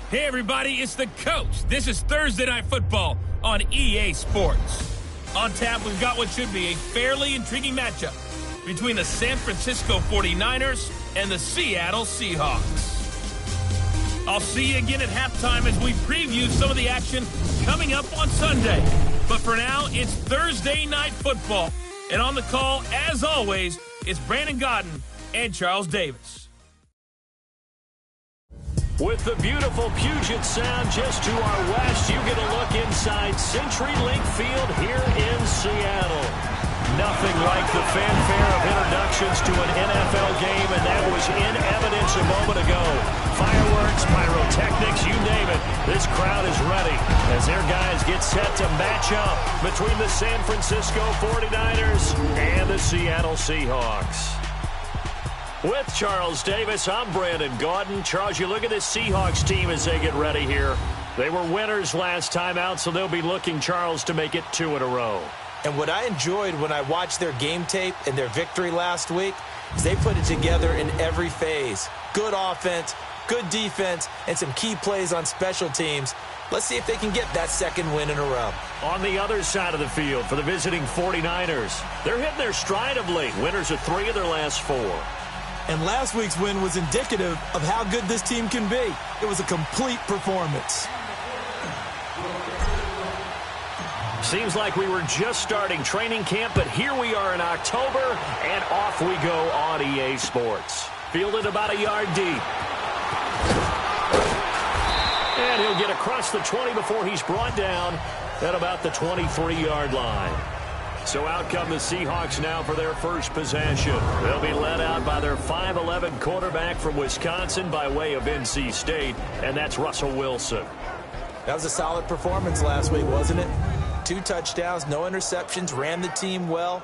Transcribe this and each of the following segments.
Hey everybody, it's the coach. This is Thursday Night Football on EA Sports. On tap, we've got what should be a fairly intriguing matchup between the San Francisco 49ers and the Seattle Seahawks. I'll see you again at halftime as we preview some of the action coming up on Sunday. But for now, it's Thursday Night Football. And on the call, as always, it's Brandon Godden and Charles Davis. With the beautiful Puget Sound just to our west, you get a look inside CenturyLink Field here in Seattle. Nothing like the fanfare of introductions to an NFL game, and that was in evidence a moment ago. Fireworks, pyrotechnics, you name it. This crowd is ready as their guys get set to match up between the San Francisco 49ers and the Seattle Seahawks. With Charles Davis, I'm Brandon Gaudin. Charles, you look at this Seahawks team as they get ready here. They were winners last time out, so they'll be looking, Charles, to make it 2 in a row. And what I enjoyed when I watched their game tape and their victory last week is they put it together in every phase. Good offense, good defense, and some key plays on special teams. Let's see if they can get that second win in a row. On the other side of the field for the visiting 49ers, they're hitting their stride of late. Winners of 3 of their last 4. And last week's win was indicative of how good this team can be. It was a complete performance. Seems like we were just starting training camp, but here we are in October, and off we go on EA Sports. Fielded about a yard deep. And he'll get across the 20 before he's brought down at about the 23-yard line. So out come the Seahawks now for their first possession. They'll be led out by their 5'11 quarterback from Wisconsin by way of NC State, and that's Russell Wilson. That was a solid performance last week, wasn't it? 2 touchdowns, no interceptions, ran the team well,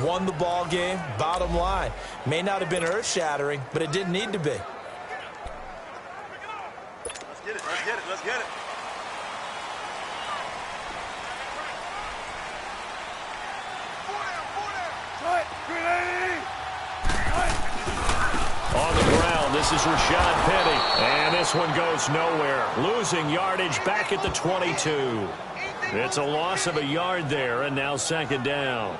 won the ball game. Bottom line, may not have been earth-shattering, but it didn't need to be. Let's get it, let's get it, let's get it. On the ground, this is Rashad Penny, and this one goes nowhere. Losing yardage back at the 22. It's a loss of a yard there, and now second down.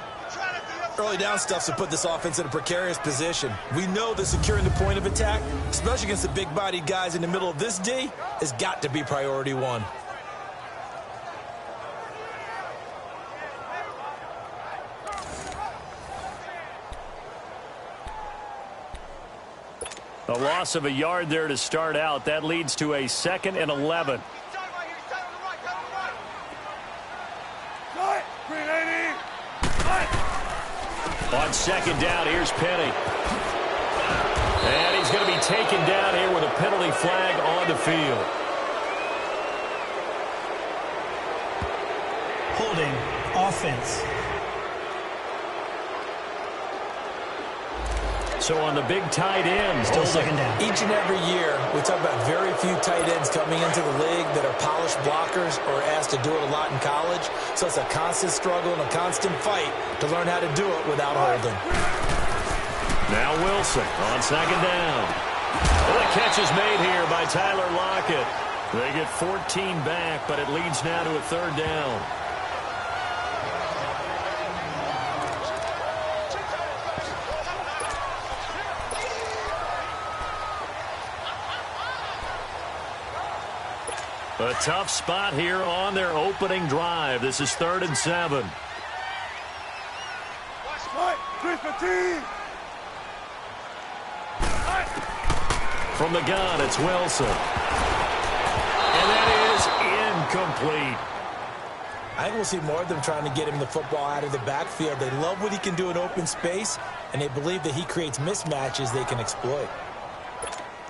Early down stuff's to put this offense in a precarious position. We know that securing the point of attack, especially against the big-bodied guys in the middle of this D, has got to be priority 1. A loss of a yard there to start out. That leads to a 2nd and 11. On second down, here's Penny. And he's going to be taken down here with a penalty flag on the field. Holding offense. So on the big tight end, Still second down. Each and every year, we talk about very few tight ends coming into the league that are polished blockers or asked to do it a lot in college. So it's a constant struggle and a constant fight to learn how to do it without holding. Now Wilson on second down. Well, the catch is made here by Tyler Lockett. They get 14 back, but it leads now to a 3rd down. A tough spot here on their opening drive. This is 3rd and 7. From the gun, it's Wilson. And that is incomplete. I think we'll see more of them trying to get him the football out of the backfield. They love what he can do in open space, and they believe that he creates mismatches they can exploit.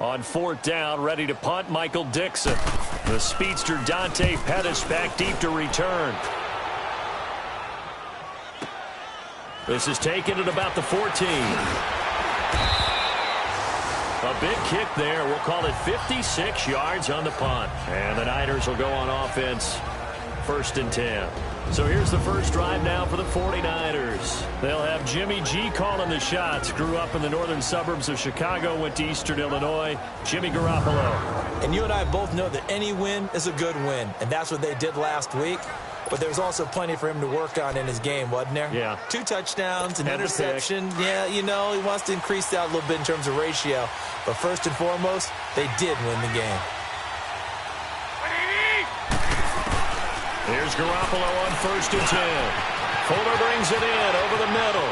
On 4th down, ready to punt, Michael Dixon. The speedster Dante Pettis back deep to return. This is taken at about the 14. A big kick there. We'll call it 56 yards on the punt. And the Niners will go on offense. 1st and 10. So here's the first drive now for the 49ers. They'll have Jimmy G calling the shots. Grew up in the northern suburbs of Chicago, went to Eastern Illinois. Jimmy Garoppolo. And you and I both know that any win is a good win, and that's what they did last week. But there's also plenty for him to work on in his game, wasn't there? Yeah. 2 touchdowns, an And a interception. Yeah, you know, he wants to increase that a little bit in terms of ratio. But first and foremost, they did win the game. Here's Garoppolo on 1st and 10. Fuller brings it in over the middle.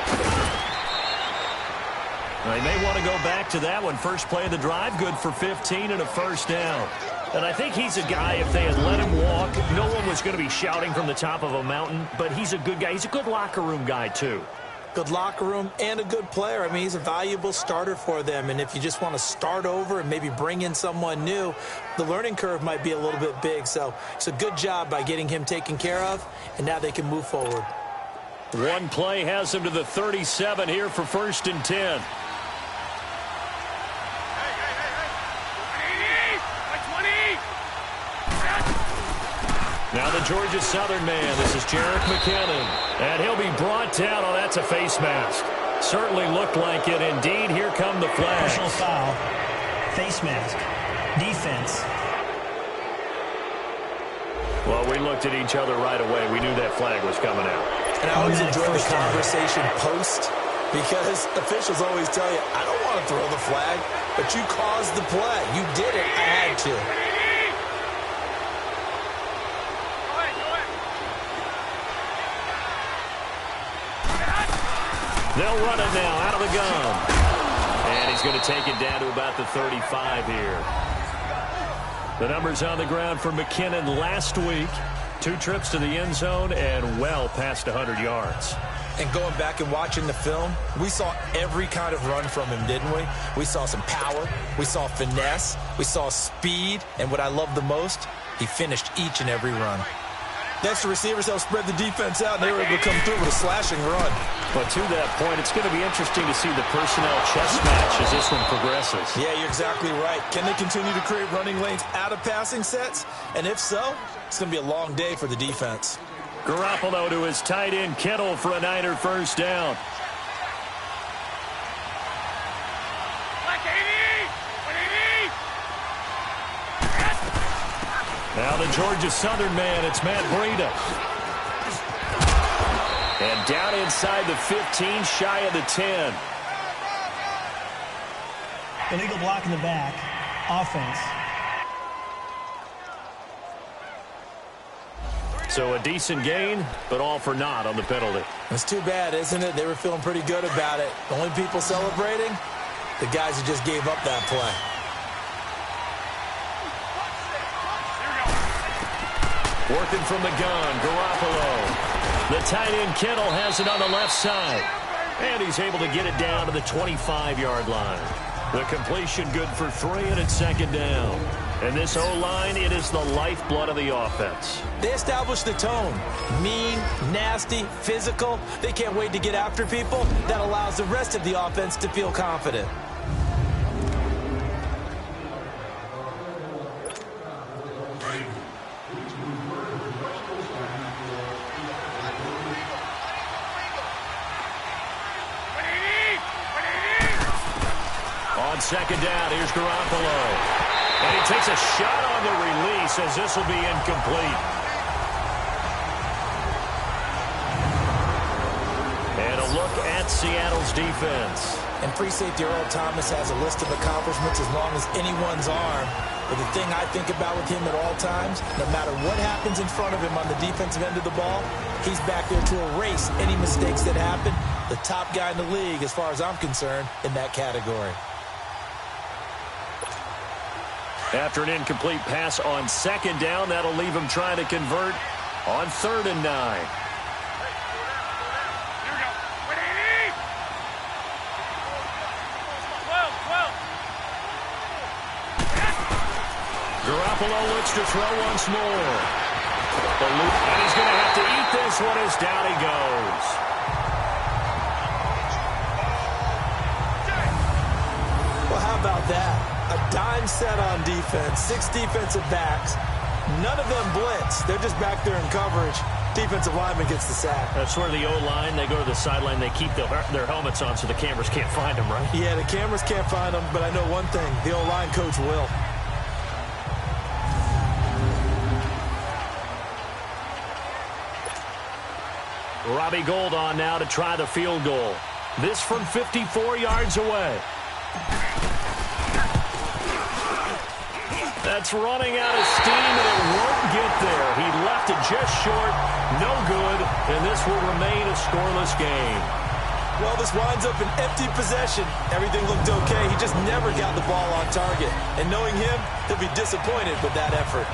They may want to go back to that one. First play of the drive, good for 15 and a first down. And I think he's a guy, if they had let him walk, no one was going to be shouting from the top of a mountain. But he's a good guy. He's a good locker room guy, too. Good locker room and a good player. I mean, he's a valuable starter for them. And if you just want to start over and maybe bring in someone new, the learning curve might be a little bit big. So it's a good job by getting him taken care of, and now they can move forward. One play has him to the 37 here for 1st and 10. Now the Georgia Southern man. This is Jerick McKinnon. And he'll be brought down. Oh, that's a face mask. Certainly looked like it. Indeed, here come the flags. Personal foul. Face mask. Defense. Well, we looked at each other right away. We knew that flag was coming out. And I always enjoy the conversation post, because officials always tell you, I don't want to throw the flag, but you caused the play. You did it. I had to. They'll run it now out of the gun. And he's going to take it down to about the 35 here. The numbers on the ground for McKinnon last week. 2 trips to the end zone and well past 100 yards. And going back and watching the film, we saw every kind of run from him, didn't we? We saw some power. We saw finesse. We saw speed. And what I love the most, he finished each and every run. Next, the receivers helped spread the defense out, and they were able to come through with a slashing run. But to that point, it's going to be interesting to see the personnel chess match as this one progresses. Yeah, you're exactly right. Can they continue to create running lanes out of passing sets? And if so, it's going to be a long day for the defense. Garoppolo to his tight end Kittle for a Niner first down. Now the Georgia Southern man, it's Matt Breida. And down inside the 15, shy of the 10. Illegal block in the back. Offense. So a decent gain, but all for naught on the penalty. It's too bad, isn't it? They were feeling pretty good about it. The only people celebrating, the guys who just gave up that play. Working from the gun, Garoppolo. The tight end Kittle has it on the left side. And he's able to get it down to the 25-yard line. The completion good for 3, and it's 2nd down. And this O-line, it is the lifeblood of the offense. They established the tone. Mean, nasty, physical. They can't wait to get after people. That allows the rest of the offense to feel confident. On 2nd down, here's Garoppolo. And he takes a shot on the release as this will be incomplete. And a look at Seattle's defense. And free safety Earl Thomas has a list of accomplishments as long as anyone's arm. But the thing I think about with him at all times, no matter what happens in front of him on the defensive end of the ball, he's back there to erase any mistakes that happen. The top guy in the league, as far as I'm concerned, in that category. After an incomplete pass on 2nd down, that'll leave him trying to convert on 3rd and 9. Garoppolo looks to throw once more. And he's going to have to eat this one as down he goes. Well, how about that? A dime set on defense, 6 defensive backs, None of them blitz. They're just back there in coverage. Defensive lineman gets the sack. That's where the O-line, they go to the sideline, they keep their helmets on so the cameras can't find them, right? Yeah, the cameras can't find them, but I know one thing. The O-line coach will. Robbie Gould on now to try the field goal. This from 54 yards away. That's running out of steam, and it won't get there. He left it just short, no good, and this will remain a scoreless game. Well, this winds up an empty possession. Everything looked okay. He just never got the ball on target. And knowing him, he'll be disappointed with that effort.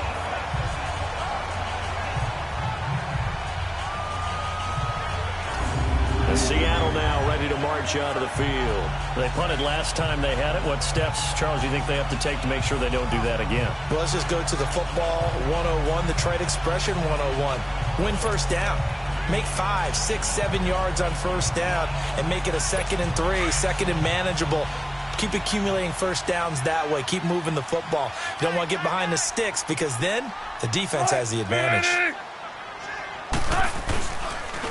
Seattle now ready to march out of the field. They punted last time they had it. What steps, Charles, do you think they have to take to make sure they don't do that again? Well, let's just go to the football 101, the trade expression 101. Win first down. Make 5, 6, 7 yards on first down and make it a 2nd and 3, 2nd and manageable. Keep accumulating first downs that way. Keep moving the football. You don't want to get behind the sticks because then the defense has the advantage.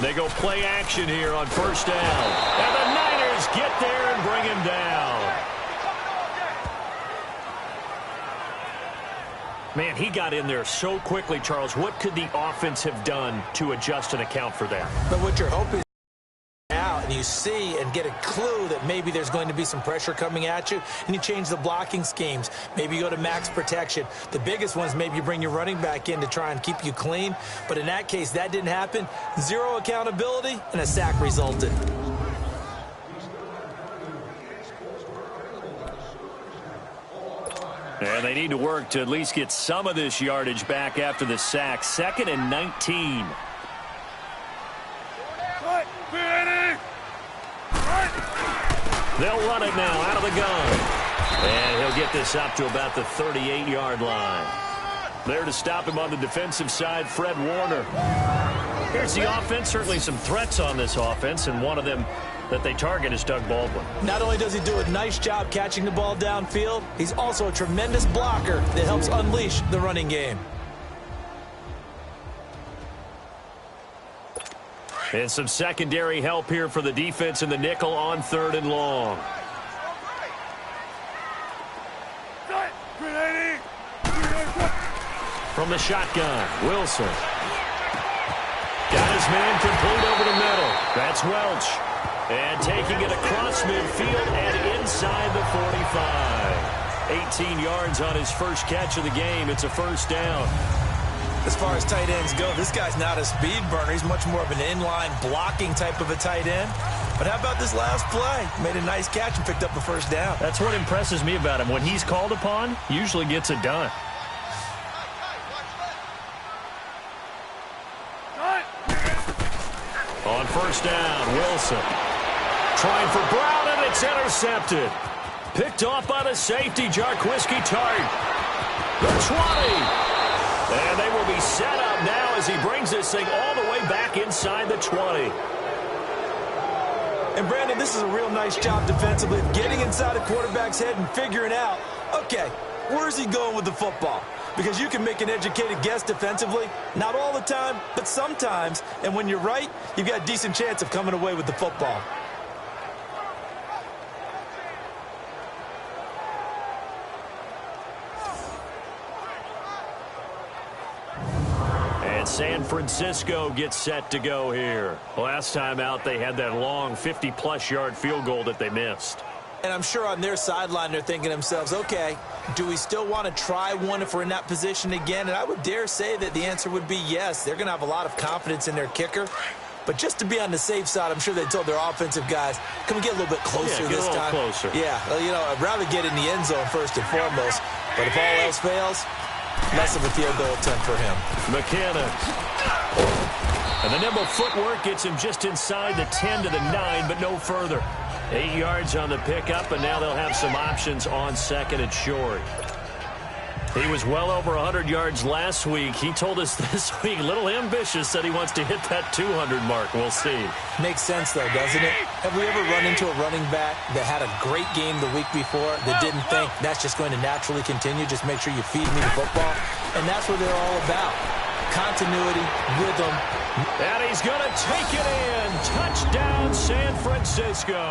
They go play action here on first down. And the Niners get there and bring him down. Man, he got in there so quickly, Charles. What could the offense have done to adjust and account for that? But what you're hoping out and you see and get a clue that maybe there's going to be some pressure coming at you, and you change the blocking schemes. Maybe you go to max protection. The biggest ones, maybe you bring your running back in to try and keep you clean. But in that case, that didn't happen. Zero accountability, and a sack resulted. And they need to work to at least get some of this yardage back after the sack. 2nd and 19. They'll run it now out of the gun. And he'll get this up to about the 38-yard line. There to stop him on the defensive side, Fred Warner. Here's the offense. Certainly some threats on this offense, and one of them that they target is Doug Baldwin. Not only does he do a nice job catching the ball downfield, he's also a tremendous blocker that helps unleash the running game. And some secondary help here for the defense in the nickel on 3rd and long. From the shotgun, Wilson. Got his man complete over the middle. That's Welch. And taking it across midfield and inside the 45. 18 yards on his first catch of the game. It's a first down. As far as tight ends go, this guy's not a speed burner. He's much more of an inline blocking type of a tight end. But how about this last play? Made a nice catch and picked up a first down. That's what impresses me about him. When he's called upon, usually gets it done. On first down, Wilson. Trying for Brown, and it's intercepted. Picked off by the safety, Jarquiski Tart. The 20. And they will be set up now as he brings this thing all the way back inside the 20. And, Brandon, this is a real nice job defensively of getting inside a quarterback's head and figuring out, okay, where's he going with the football? Because you can make an educated guess defensively, not all the time, but sometimes. And when you're right, you've got a decent chance of coming away with the football. San Francisco gets set to go here. Last time out, they had that long 50-plus yard field goal that they missed. And I'm sure on their sideline, they're thinking to themselves, okay, do we still want to try one if we're in that position again? And I would dare say that the answer would be yes. They're going to have a lot of confidence in their kicker. But just to be on the safe side, I'm sure they told their offensive guys, can we get a little bit closer this time? Closer. Yeah, well, you know, I'd rather get in the end zone first and foremost. But if all else fails, less of a field goal attempt for him. McKinnon. And the nimble footwork gets him just inside the 10 to the 9, but no further. 8 yards on the pickup, and now they'll have some options on 2nd and short. He was well over 100 yards last week. He told us this week, a little ambitious, that he wants to hit that 200 mark. We'll see. Makes sense, though, doesn't it? Have we ever run into a running back that had a great game the week before that didn't think that's just going to naturally continue? Just make sure you feed me the football. And that's what they're all about. Continuity, rhythm. And he's going to take it in. Touchdown, San Francisco.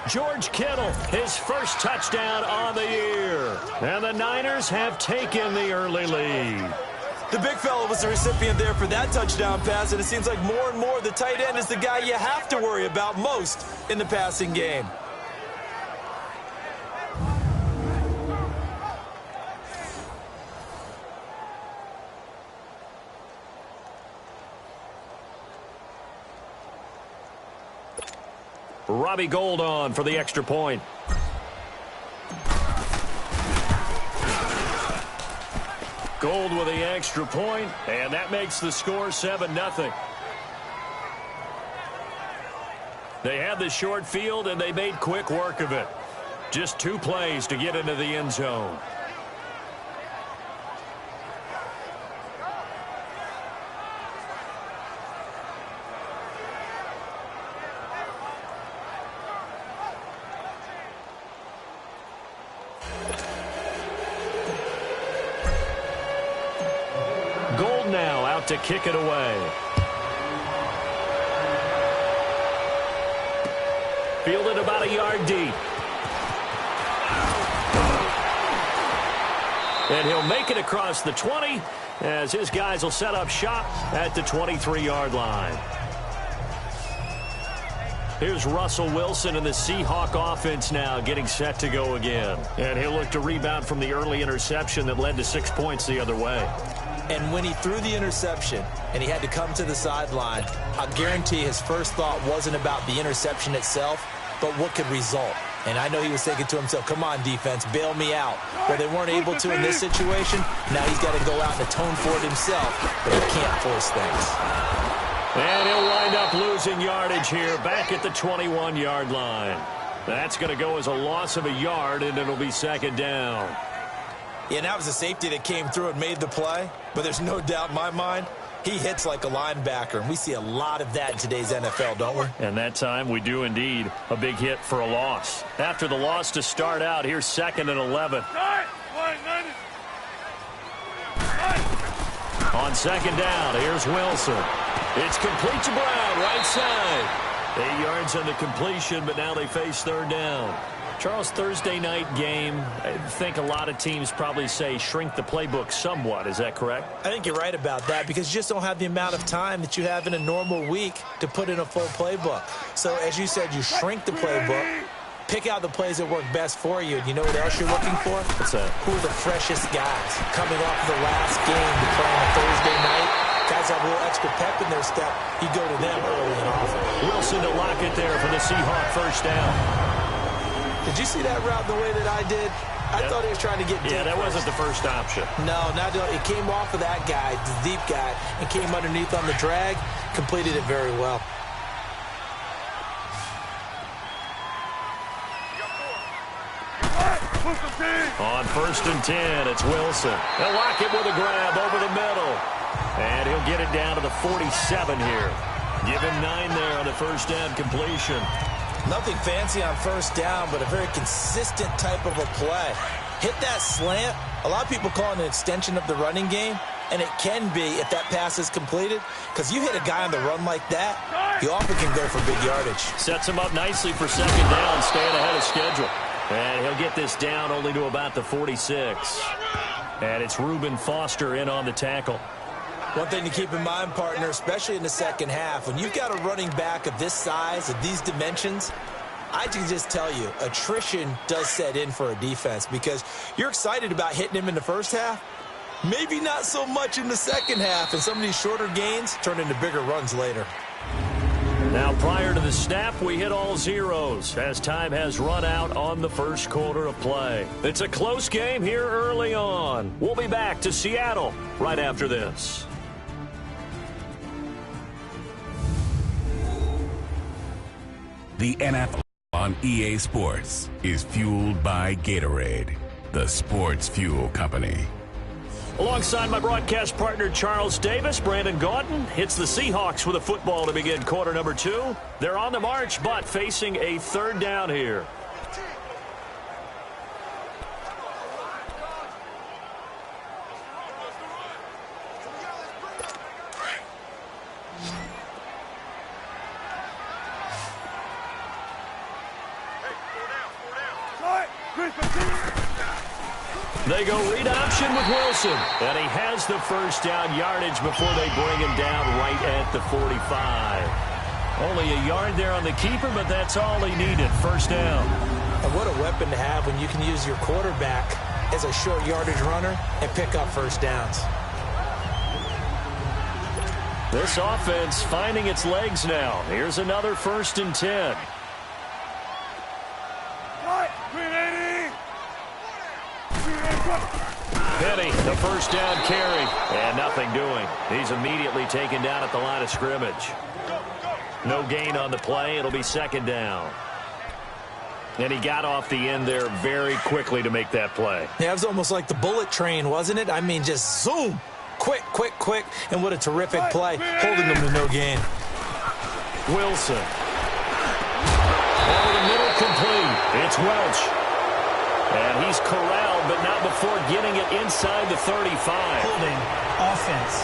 George Kittle, his first touchdown on the year. And the Niners have taken the early lead. The big fella was the recipient there for that touchdown pass, and it seems like more and more the tight end is the guy you have to worry about most in the passing game. Robbie Gould on for the extra point. Gould with the extra point, and that makes the score 7-0. They had the short field, and they made quick work of it. Just 2 plays to get into the end zone. To kick it away. Fielded about a yard deep. And he'll make it across the 20 as his guys will set up shop at the 23-yard line. Here's Russell Wilson and the Seahawk offense now getting set to go again. And he'll look to rebound from the early interception that led to 6 points the other way. And when he threw the interception and he had to come to the sideline, I guarantee his first thought wasn't about the interception itself, but what could result. And I know he was thinking to himself, come on, defense, bail me out. Well, they weren't able to in this situation. Now he's got to go out and atone for it himself, but he can't force things. And he'll wind up losing yardage here back at the 21-yard line. That's going to go as a loss of a yard, and it'll be second down. Yeah, and that was a safety that came through and made the play. But there's no doubt in my mind, he hits like a linebacker. And we see a lot of that in today's NFL, don't we? And that time we do indeed. A big hit for a loss. After the loss to start out, here's 2nd and 11. On second down, here's Wilson. It's complete to Brown, right side. 8 yards on the completion, but now they face third down. Charles, Thursday night game, I think a lot of teams probably say shrink the playbook somewhat. Is that correct? I think you're right about that because you just don't have the amount of time that you have in a normal week to put in a full playbook. So, as you said, you shrink the playbook, pick out the plays that work best for you. And you know what else you're looking for? What's that? Who are the freshest guys coming off the last game to play on a Thursday night? Guys have a little extra pep in their step. You go to them early and often. Wilson to lock it there for the Seahawk first down. Did you see that route the way that I did? I thought he was trying to get deep. Yeah, that wasn't the first option. No, not it came off of that guy, the deep guy, and came underneath on the drag. Completed it very well. On 1st and 10, it's Wilson. They'll lock it with a grab over the middle. And he'll get it down to the 47 here. Give him 9 there on the first down completion. Nothing fancy on first down, but a very consistent type of a play. Hit that slant. A lot of people call it an extension of the running game, and it can be if that pass is completed, because you hit a guy on the run like that, he often can go for big yardage. Sets him up nicely for second down, staying ahead of schedule. And he'll get this down only to about the 46. And it's Reuben Foster in on the tackle. One thing to keep in mind, partner, especially in the second half, when you've got a running back of this size, of these dimensions, I can just tell you, attrition does set in for a defense because you're excited about hitting him in the first half. Maybe not so much in the second half, and some of these shorter gains turn into bigger runs later. Now, prior to the snap, we hit all zeros as time has run out on the first quarter of play. It's a close game here early on. We'll be back to Seattle right after this. The NFL on EA Sports is fueled by Gatorade. the Sports Fuel Company. Alongside my broadcast partner, Charles Davis, Brandon Gaudin hits the Seahawks with a football to begin quarter number 2. They're on the march, but facing a third down here. They go read option with Wilson, and he has the first down yardage before they bring him down right at the 45. Only a yard there on the keeper, but that's all he needed. First down. And what a weapon to have when you can use your quarterback as a short yardage runner and pick up first downs. This offense finding its legs now. Here's another 1st and 10. Penny, the first down carry, and nothing doing. He's immediately taken down at the line of scrimmage. No gain on the play. It'll be 2nd down. And he got off the end there very quickly to make that play. Yeah, it was almost like the bullet train, wasn't it? I mean, just zoom. Quick, quick, quick. And what a terrific play, holding them to no gain. Wilson. Over the middle, complete. It's Welch. And he's corralled, but not before getting it inside the 35. Holding. Offense.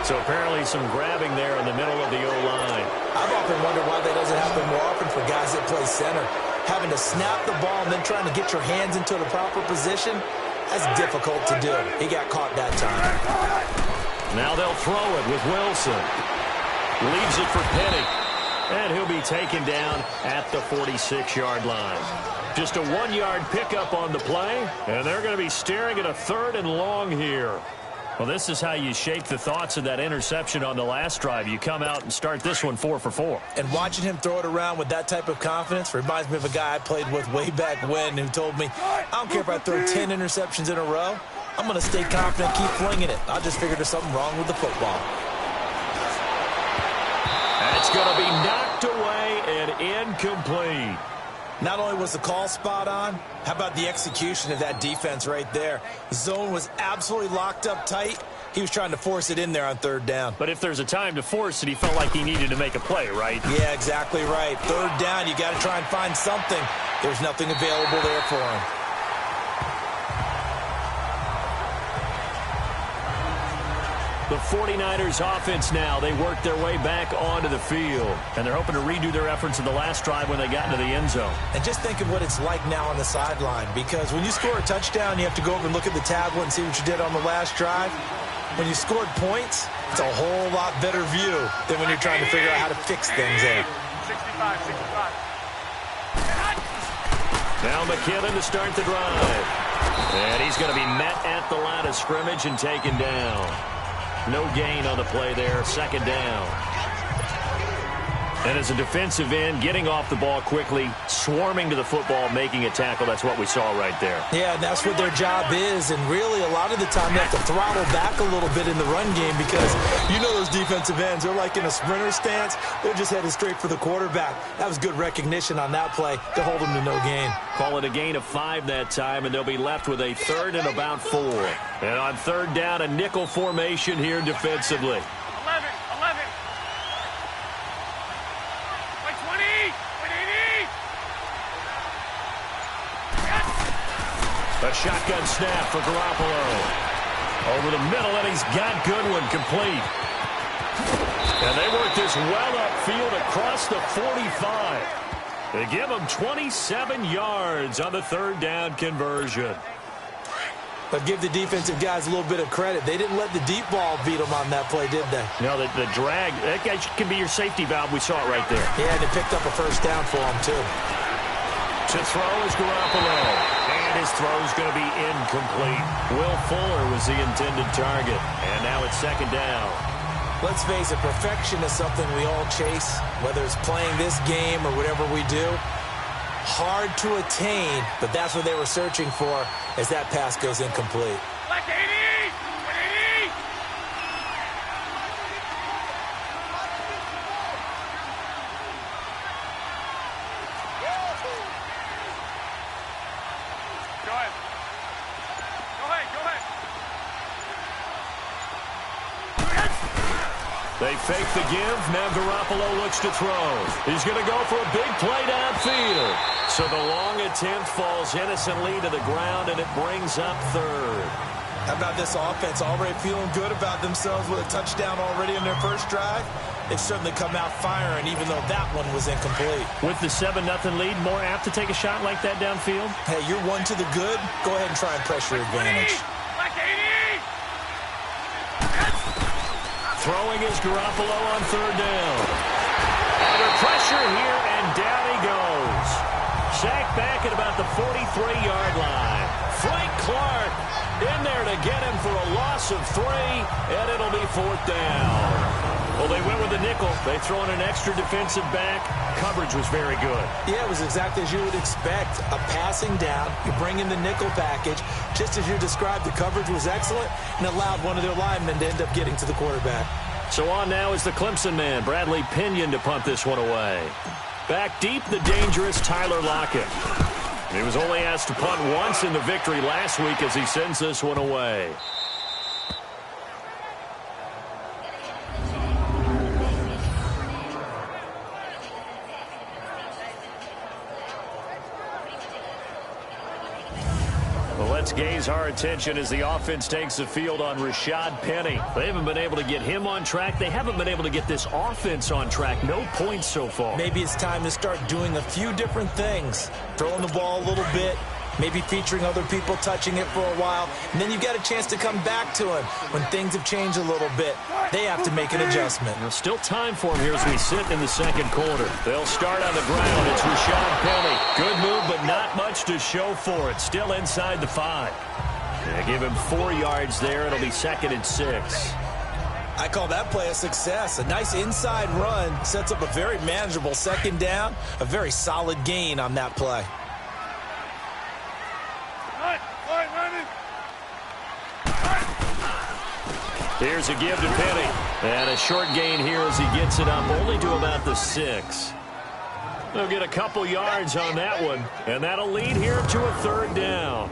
So apparently some grabbing there in the middle of the O-line. I've often wondered why that doesn't happen more often for guys that play center. Having to snap the ball and then trying to get your hands into the proper position, that's difficult to do. He got caught that time. Now they'll throw it with Wilson. Leaves it for Penny. And he'll be taken down at the 46-yard line. Just a 1-yard pickup on the play, and they're going to be staring at a 3rd and long here. Well, this is how you shape the thoughts of that interception on the last drive. You come out and start this one 4 for 4. And watching him throw it around with that type of confidence reminds me of a guy I played with way back when who told me, I don't care if I throw 10 interceptions in a row. I'm going to stay confident, keep flinging it. I just figured there's something wrong with the football. It's going to be knocked away and incomplete. Not only was the call spot on, how about the execution of that defense right there? The zone was absolutely locked up tight. He was trying to force it in there on 3rd down. But if there's a time to force it, he felt like he needed to make a play, right? Yeah, exactly right. 3rd down, you got to try and find something. There's nothing available there for him. The 49ers offense now, they work their way back onto the field. And they're hoping to redo their efforts in the last drive when they got into the end zone. And just think of what it's like now on the sideline. Because when you score a touchdown, you have to go over and look at the tablet and see what you did on the last drive. When you scored points, it's a whole lot better view than when you're trying to figure out how to fix things there. 65, 65. Now McKinnon to start the drive. And he's going to be met at the line of scrimmage and taken down. No gain on the play there, 2nd down. And as a defensive end, getting off the ball quickly, swarming to the football, making a tackle, that's what we saw right there. Yeah, and that's what their job is. And really, a lot of the time, you have to throttle back a little bit in the run game because you know those defensive ends, they're like in a sprinter stance. They're just headed straight for the quarterback. That was good recognition on that play to hold them to no gain. Call it a gain of 5 that time, and they'll be left with a 3rd and about 4. And on 3rd down, a nickel formation here defensively. 11, 11. Like 20, 180. A shotgun snap for Garoppolo. Over the middle, and he's got Goodwin complete. And they work this well upfield across the 45. They give him 27 yards on the 3rd down conversion. But give the defensive guys a little bit of credit. They didn't let the deep ball beat them on that play, did they? No, the drag, that guy can be your safety valve. We saw it right there. Yeah, and they picked up a first down for him, too. To throw is Garoppolo. And his throw is going to be incomplete. Will Fuller was the intended target. And now it's 2nd down. Let's face it, perfection is something we all chase, whether it's playing this game or whatever we do. Hard to attain, but that's what they were searching for as that pass goes incomplete. Like 80, 180. They fake the give. Now Garoppolo looks to throw. He's going to go for a big play downfield. So the long attempt falls innocently to the ground, and it brings up third. How about this offense already feeling good about themselves with a touchdown already in their first drive? They've certainly come out firing, even though that one was incomplete. With the 7-0 lead, more apt to take a shot like that downfield? Hey, you're one to the good. Go ahead and try and press your advantage. Like 80. Throwing is Garoppolo on third down. Under pressure here, and down he goes. Sacked back at about the 43-yard line. Frank Clark in there to get him for a loss of 3, and it'll be fourth down. Well, they went with the nickel. They throw in an extra defensive back. Coverage was very good. Yeah, it was exactly as you would expect. A passing down. You bring in the nickel package. Just as you described, the coverage was excellent and allowed one of their linemen to end up getting to the quarterback. So on now is the Clemson man, Bradley Pinion, to punt this one away. Back deep, the dangerous Tyler Lockett. He was only asked to punt once in the victory last week as he sends this one away. Let's gaze our attention as the offense takes the field on Rashad Penny. They haven't been able to get him on track. They haven't been able to get this offense on track. No points so far. Maybe it's time to start doing a few different things. Throwing the ball a little bit, maybe featuring other people touching it for a while, and then you've got a chance to come back to him when things have changed a little bit. They have to make an adjustment. There's still time for him here as we sit in the second quarter. They'll start on the ground. It's Rashad Penny. Good move, but not much to show for it. Still inside the 5. They give him 4 yards there. It'll be 2nd and 6. I call that play a success. A nice inside run sets up a very manageable second down. A very solid gain on that play. Here's a give to Penny. And a short gain here as he gets it up only to about the 6. They'll get a couple yards on that one. And that'll lead here to a 3rd down.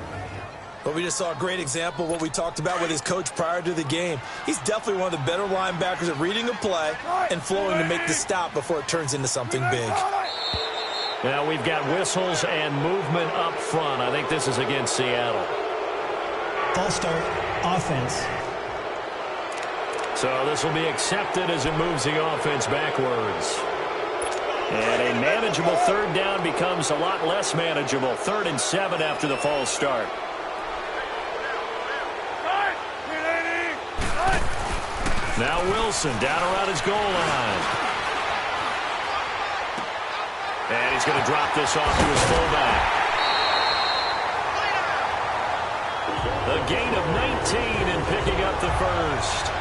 But we just saw a great example of what we talked about with his coach prior to the game. He's definitely one of the better linebackers at reading a play and flowing to make the stop before it turns into something big. Now we've got whistles and movement up front. I think this is against Seattle. False start, offense. So this will be accepted as it moves the offense backwards. And a manageable 3rd down becomes a lot less manageable. 3rd and 7 after the false start. Now Wilson down around his goal line. And he's going to drop this off to his fullback. A gain of 19 and picking up the first.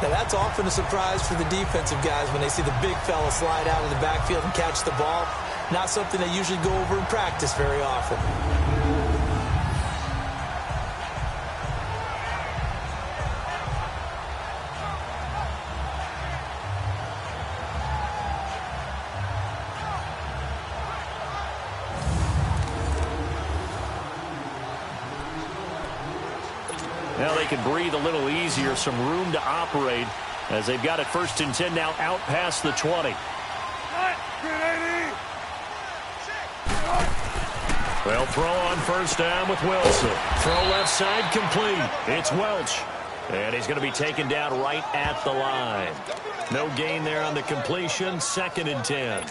Now that's often a surprise for the defensive guys when they see the big fella slide out of the backfield and catch the ball. Not something they usually go over in practice very often. Now they can breathe a little easier, some room to operate as they've got it 1st and 10 now out past the 20. They'll throw on 1st down with Wilson. Throw left side complete. It's Welch. And he's going to be taken down right at the line. No gain there on the completion. 2nd and 10.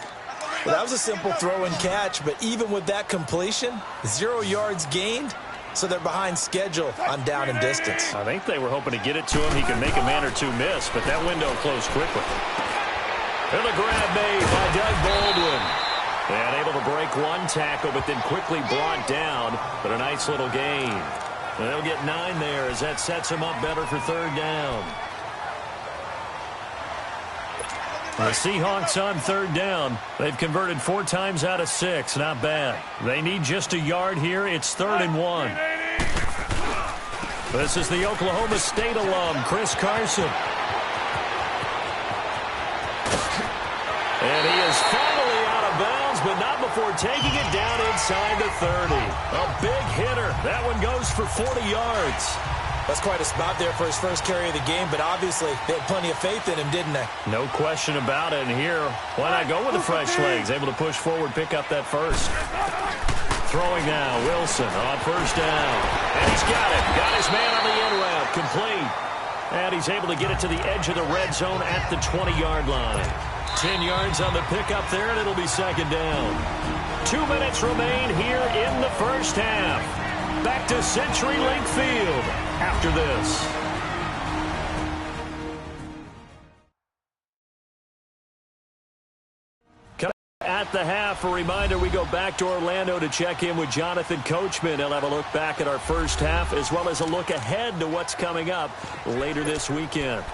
Well, that was a simple throw and catch, but even with that completion, 0 yards gained. So they're behind schedule on down and distance. I think they were hoping to get it to him. He could make a man or two miss, but that window closed quickly. And a grab made by Doug Baldwin. And able to break one tackle, but then quickly brought down. But a nice little gain. And they'll get 9 there as that sets him up better for 3rd down. The Seahawks on 3rd down. They've converted 4 times out of 6. Not bad. They need just a yard here. It's 3rd and 1. This is the Oklahoma State alum, Chris Carson. And he is finally out of bounds, but not before taking it down inside the 30. A big hitter. That one goes for 40 yards. That's quite a spot there for his first carry of the game, but obviously they had plenty of faith in him, didn't they? No question about it. And here, why not go with the fresh legs? Able to push forward, pick up that first. Throwing now, Wilson on first down. And he's got it. Got his man on the in route. Complete. And he's able to get it to the edge of the red zone at the 20-yard line. 10 yards on the pickup there, and it'll be second down. 2 minutes remain here in the first half. Back to CenturyLink Field after this. At the half, a reminder, we go back to Orlando to check in with Jonathan Coachman. He'll have a look back at our first half as well as a look ahead to what's coming up later this weekend.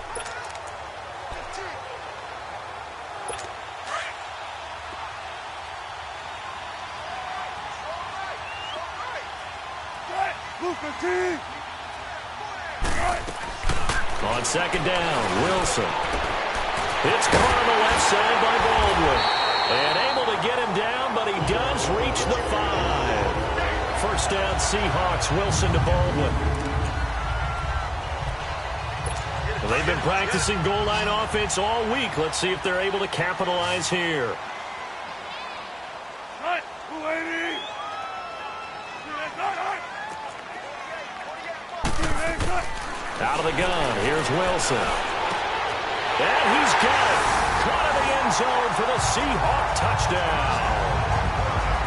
On second down, Wilson. It's caught on the left side by Baldwin. And able to get him down, but he does reach the 5. First down, Seahawks. Wilson to Baldwin. Well, they've been practicing goal line offense all week. Let's see if they're able to capitalize here. Out of the gun. Here's Wilson. And he's got it. Caught in the end zone for the Seahawk touchdown.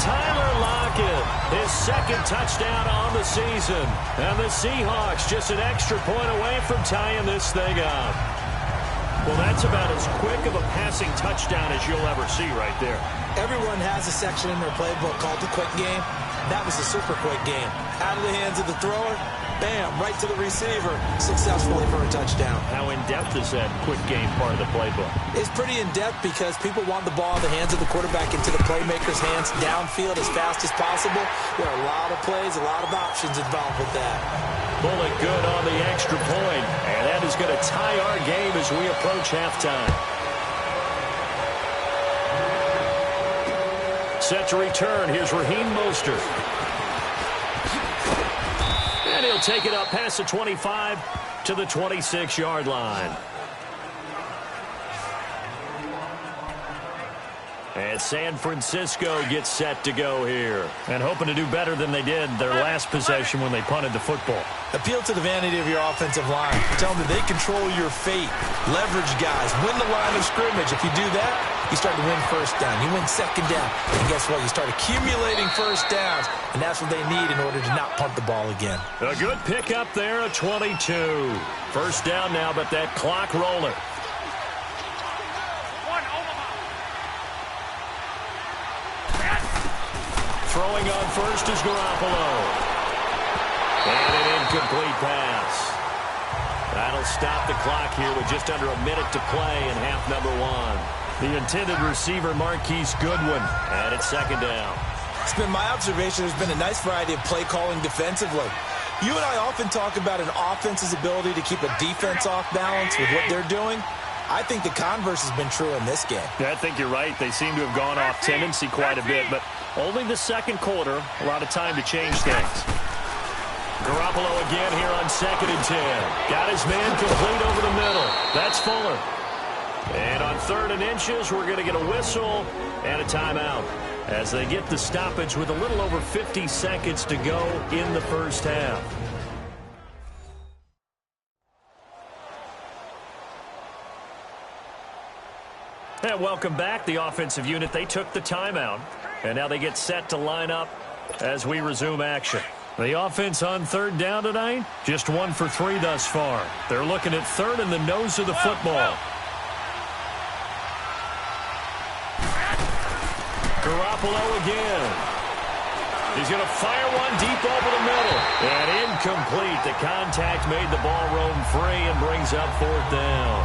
Tyler Lockett, his second touchdown on the season. And the Seahawks just an extra point away from tying this thing up. Well, that's about as quick of a passing touchdown as you'll ever see right there. Everyone has a section in their playbook called the quick game. That was a super quick game. Out of the hands of the thrower, bam, right to the receiver, successfully for a touchdown. How in-depth is that quick game part of the playbook? It's pretty in-depth because people want the ball in the hands of the quarterback into the playmaker's hands downfield as fast as possible. There are a lot of plays, a lot of options involved with that. Bullet good on the extra point, and that is going to tie our game as we approach halftime. Set to return. Here's Raheem Mostert. And he'll take it up past the 25 to the 26-yard line. And San Francisco gets set to go here. And hoping to do better than they did their last possession when they punted the football. Appeal to the vanity of your offensive line. Tell them that they control your fate. Leverage guys. Win the line of scrimmage. If you do that, you start to win first down. You win second down. And guess what? You start accumulating first downs. And that's what they need in order to not punt the ball again. A good pickup there, a 22. First down now, but that clock rolling. Throwing on first is Garoppolo. And an incomplete pass. That'll stop the clock here with just under a minute to play in half number 1. The intended receiver, Marquise Goodwin. And it's second down. It's been my observation there's been a nice variety of play calling defensively. You and I often talk about an offense's ability to keep a defense off balance with what they're doing. I think the converse has been true in this game. Yeah, I think you're right. They seem to have gone off tendency quite a bit, but only the second quarter, a lot of time to change things. Garoppolo again here on 2nd and 10. Got his man complete over the middle. That's Fuller. And on 3rd and inches, we're going to get a whistle and a timeout as they get the stoppage with a little over 50 seconds to go in the first half. And welcome back. The offensive unit, they took the timeout. And now they get set to line up as we resume action. The offense on 3rd down tonight, just 1 for 3 thus far. They're looking at 3rd in the nose of the football. Garoppolo again. He's going to fire one deep over the middle. And incomplete. The contact made the ball roam free and brings up 4th down.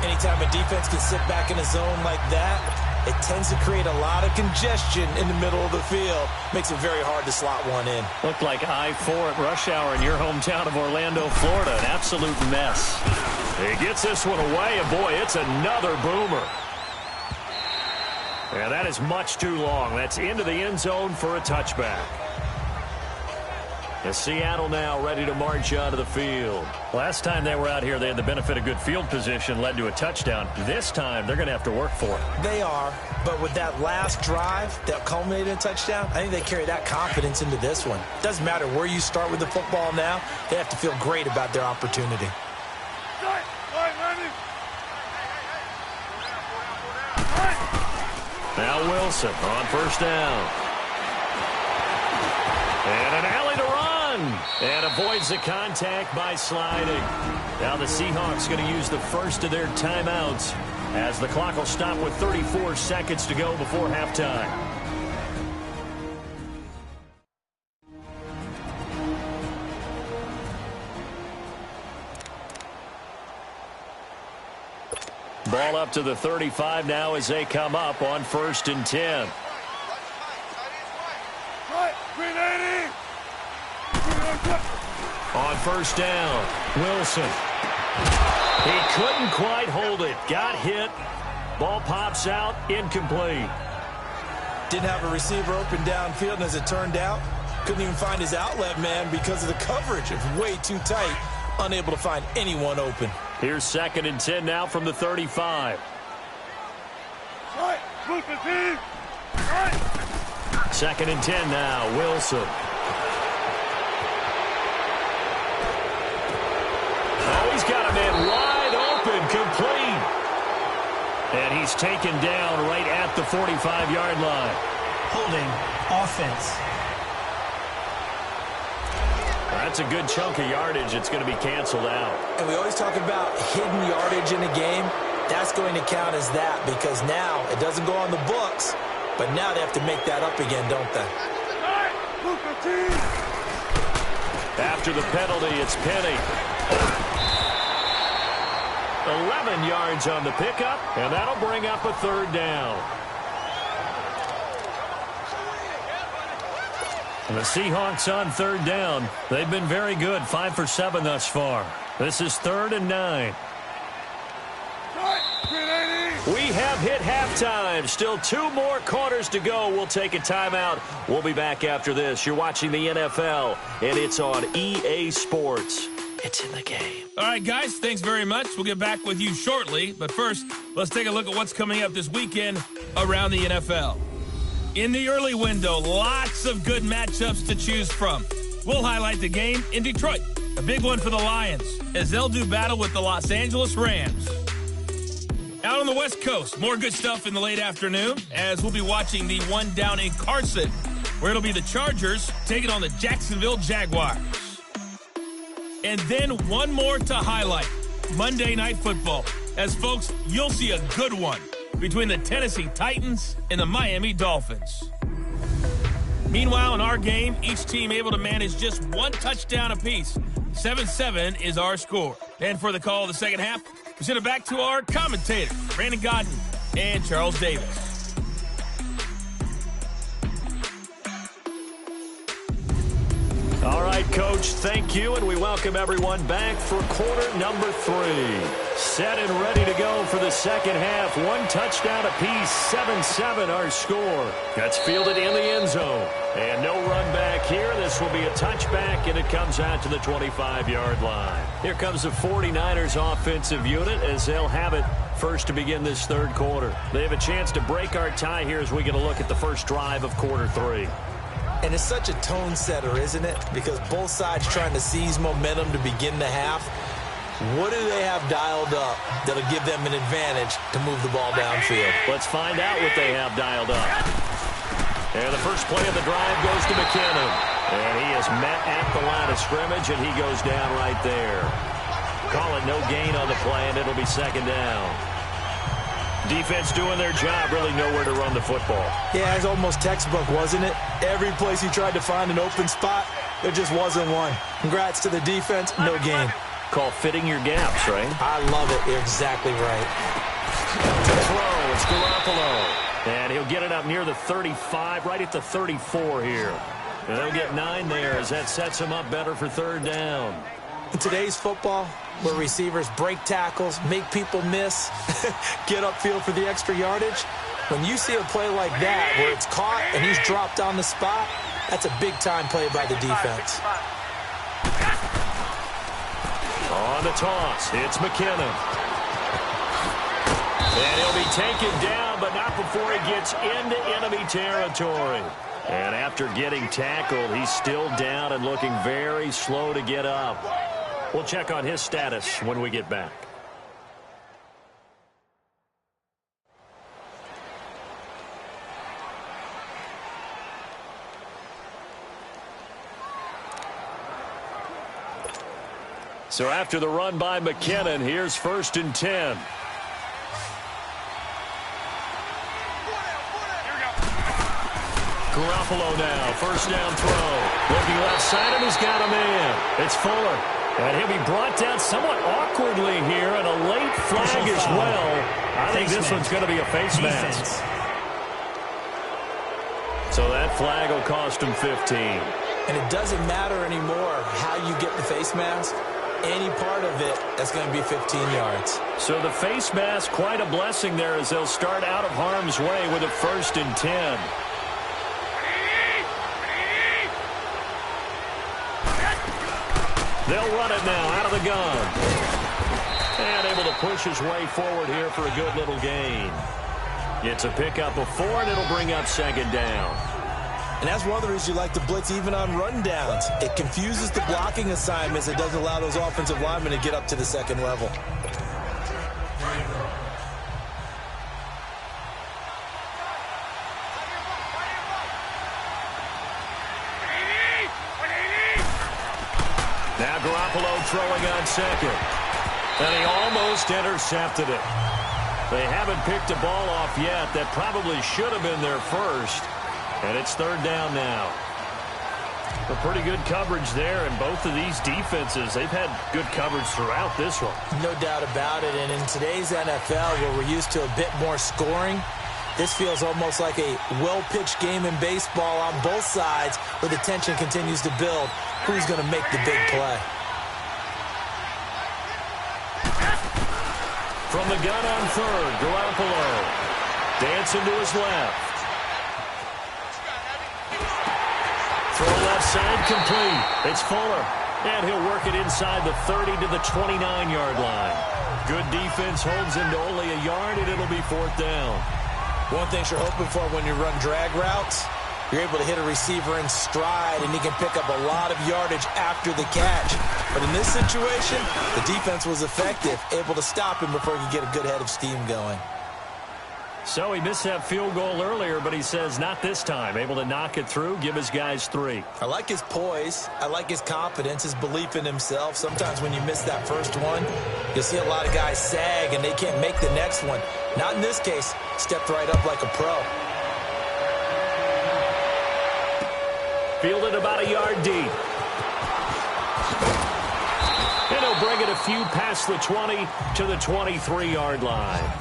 Anytime a defense can sit back in a zone like that, it tends to create a lot of congestion in the middle of the field. Makes it very hard to slot one in. Looked like I-4 at rush hour in your hometown of Orlando, Florida. An absolute mess. He gets this one away, and boy, it's another boomer. And that is much too long. That's into the end zone for a touchback. And Seattle now ready to march onto the field. Last time they were out here, they had the benefit of good field position, led to a touchdown. This time, they're going to have to work for it. They are, but with that last drive that culminated in a touchdown, I think they carry that confidence into this one. Doesn't matter where you start with the football now, they have to feel great about their opportunity. Now Wilson on first down. And an alley to run. And avoids the contact by sliding. Now the Seahawks going to use the first of their timeouts as the clock will stop with 34 seconds to go before halftime. Ball up to the 35 now as they come up on 1st and 10. On first down, Wilson. He couldn't quite hold it. Got hit. Ball pops out, incomplete. Didn't have a receiver open downfield, and as it turned out, couldn't even find his outlet man because of the coverage. It was way too tight. Unable to find anyone open. Here's 2nd and 10 now from the 35. 2nd and 10 now, Wilson. Oh, he's got a man wide open, complete. And he's taken down right at the 45-yard line. Holding offense. That's a good chunk of yardage. It's going to be canceled out. And we always talk about hidden yardage in a game. That's going to count as that because now it doesn't go on the books, but now they have to make that up again, don't they? After the penalty, it's Penny. 11 yards on the pickup, and that'll bring up a 3rd down. And the Seahawks on 3rd down. They've been very good, 5 for 7 thus far. This is 3rd and 9. We have hit halftime. Still 2 more quarters to go. We'll take a timeout. We'll be back after this. You're watching the NFL, and it's on EA Sports. It's in the game. All right, guys, thanks very much. We'll get back with you shortly. But first, let's take a look at what's coming up this weekend around the NFL. In the early window, lots of good matchups to choose from. We'll highlight the game in Detroit, a big one for the Lions, as they'll do battle with the Los Angeles Rams. Out on the West Coast, more good stuff in the late afternoon, as we'll be watching the one down in Carson, where it'll be the Chargers taking on the Jacksonville Jaguars. And then one more to highlight, Monday Night Football, as folks, you'll see a good one between the Tennessee Titans and the Miami Dolphins. Meanwhile, in our game, each team able to manage just one touchdown apiece. 7-7 is our score. And for the call of the second half, we send it back to our commentators, Brandon Godden and Charles Davis. All right, Coach, thank you, and we welcome everyone back for quarter number 3. Set and ready to go for the second half. One touchdown apiece, 7-7 our score. That's fielded in the end zone. And no run back here. This will be a touchback, and it comes out to the 25-yard line. Here comes the 49ers offensive unit as they'll have it first to begin this 3rd quarter. They have a chance to break our tie here as we get a look at the first drive of quarter 3. And it's such a tone setter, isn't it? Because both sides trying to seize momentum to begin the half. What do they have dialed up that'll give them an advantage to move the ball downfield? Let's find out what they have dialed up. And the first play of the drive goes to McKinnon. And he is met at the line of scrimmage, and he goes down right there. Call it no gain on the play, and it'll be 2nd down. Defense doing their job, really nowhere to run the football. Yeah, it's almost textbook, wasn't it? Every place he tried to find an open spot, there just wasn't one. Congrats to the defense, no gain. Called fitting your gaps, right? I love it. You're exactly right. To throw, it's Garoppolo. And he'll get it up near the 35, right at the 34 here. And they'll get 9 there as that sets him up better for 3rd down. In today's football, where receivers break tackles, make people miss, get upfield for the extra yardage, when you see a play like that where it's caught and he's dropped on the spot, that's a big-time play by the defense. On the toss, it's McKinnon. And he'll be taken down, but not before he gets into enemy territory. And after getting tackled, he's still down and looking very slow to get up. We'll check on his status when we get back. So after the run by McKinnon, here's 1st and 10. Garoppolo now, 1st down throw. Looking left side, and he's got a man. It's Fuller. And he'll be brought down somewhat awkwardly here, and a late flag as well. I think this one's going to be a face mask. So that flag will cost him 15. And it doesn't matter anymore how you get the face mask. Any part of it, that's going to be 15 yards. So the face mask, quite a blessing there as they'll start out of harm's way with a 1st and 10. They'll run it now out of the gun. And able to push his way forward here for a good little gain. It's a pickup of 4, and it'll bring up 2nd down. And that's one of the reasons you like to blitz even on rundowns. It confuses the blocking assignments. It doesn't allow those offensive linemen to get up to the 2nd level. Now Garoppolo throwing on 2nd. And he almost intercepted it. They haven't picked a ball off yet. That probably should have been their first. And it's 3rd down now. A pretty good coverage there, and both of these defenses, they've had good coverage throughout this one. No doubt about it, and in today's NFL, where we're used to a bit more scoring, this feels almost like a well-pitched game in baseball on both sides, where the tension continues to build. Who's going to make the big play? From the gun on 3rd, Garoppolo dancing to his left. Throw left side complete. It's Fuller. And he'll work it inside the 30 to the 29-yard line. Good defense holds him to only a yard, and it'll be 4th down. One thing you're hoping for when you run drag routes, you're able to hit a receiver in stride, and he can pick up a lot of yardage after the catch. But in this situation, the defense was effective, able to stop him before he could get a good head of steam going. So he missed that field goal earlier, but he says not this time. Able to knock it through, give his guys 3. I like his poise. I like his confidence, his belief in himself. Sometimes when you miss that first one, you'll see a lot of guys sag, and they can't make the next one. Not in this case. Stepped right up like a pro. Fielded about a yard deep. And he'll bring it a few past the 20 to the 23-yard line.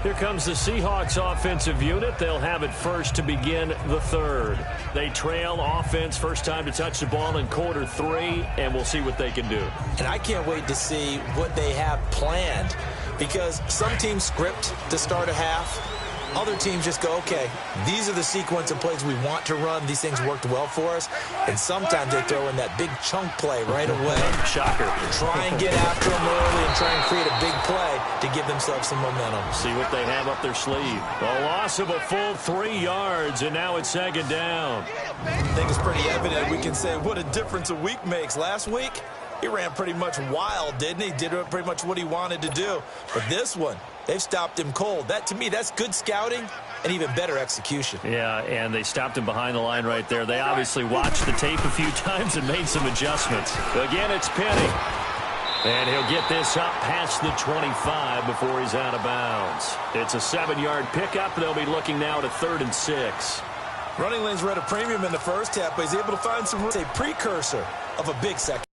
Here comes the Seahawks offensive unit. They'll have it first to begin the 3rd. They trail offense, first time to touch the ball in quarter 3, and we'll see what they can do. And I can't wait to see what they have planned, because some teams script to start a half. Other teams just go, okay, these are the sequence of plays we want to run. These things worked well for us. And sometimes they throw in that big chunk play right away. Shocker. Try and get after them early and try and create a big play to give themselves some momentum. See what they have up their sleeve. A loss of a full 3 yards, and now it's 2nd down. I think it's pretty evident. We can say what a difference a week makes. Last week, he ran pretty much wild, didn't he? Did pretty much what he wanted to do. But this one, they've stopped him cold. That, to me, that's good scouting and even better execution. Yeah, and they stopped him behind the line right there. They obviously watched the tape a few times and made some adjustments. Again, it's Penny. And he'll get this up past the 25 before he's out of bounds. It's a 7-yard pickup. They'll be looking now to 3rd and 6. Running lanes were at a premium in the first half, but he's able to find some, a precursor of a big second.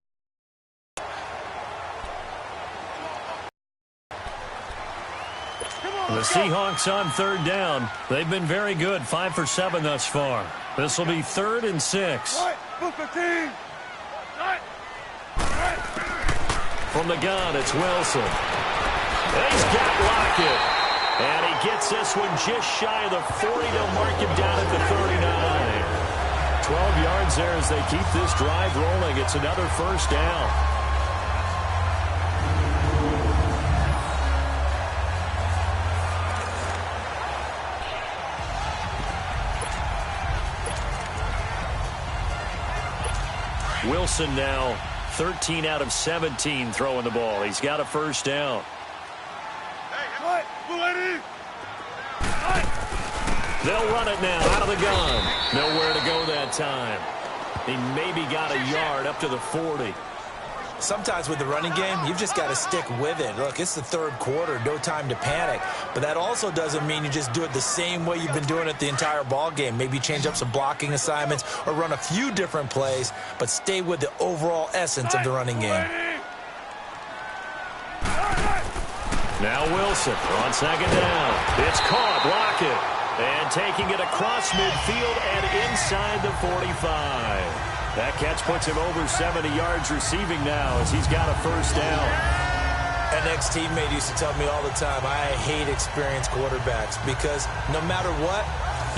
The Seahawks on 3rd down. They've been very good, 5 for 7 thus far. This will be 3rd and 6. From the gun, it's Wilson. And he's got Lockett. And he gets this one just shy of the 40. They'll mark him down at the 39. 12 yards there as they keep this drive rolling. It's another first down. Wilson now 13 out of 17 throwing the ball. He's got a first down. They'll run it now out of the gun. Nowhere to go that time. He maybe got a yard up to the 40. Sometimes with the running game, you've just got to stick with it. Look, it's the third quarter, no time to panic. But that also doesn't mean you just do it the same way you've been doing it the entire ball game. Maybe change up some blocking assignments or run a few different plays, but stay with the overall essence of the running game. Now Wilson on second down. It's caught, block it. And taking it across midfield and inside the 45. That catch puts him over 70 yards receiving now as he's got a first down. An ex-teammate used to tell me all the time, I hate experienced quarterbacks because no matter what,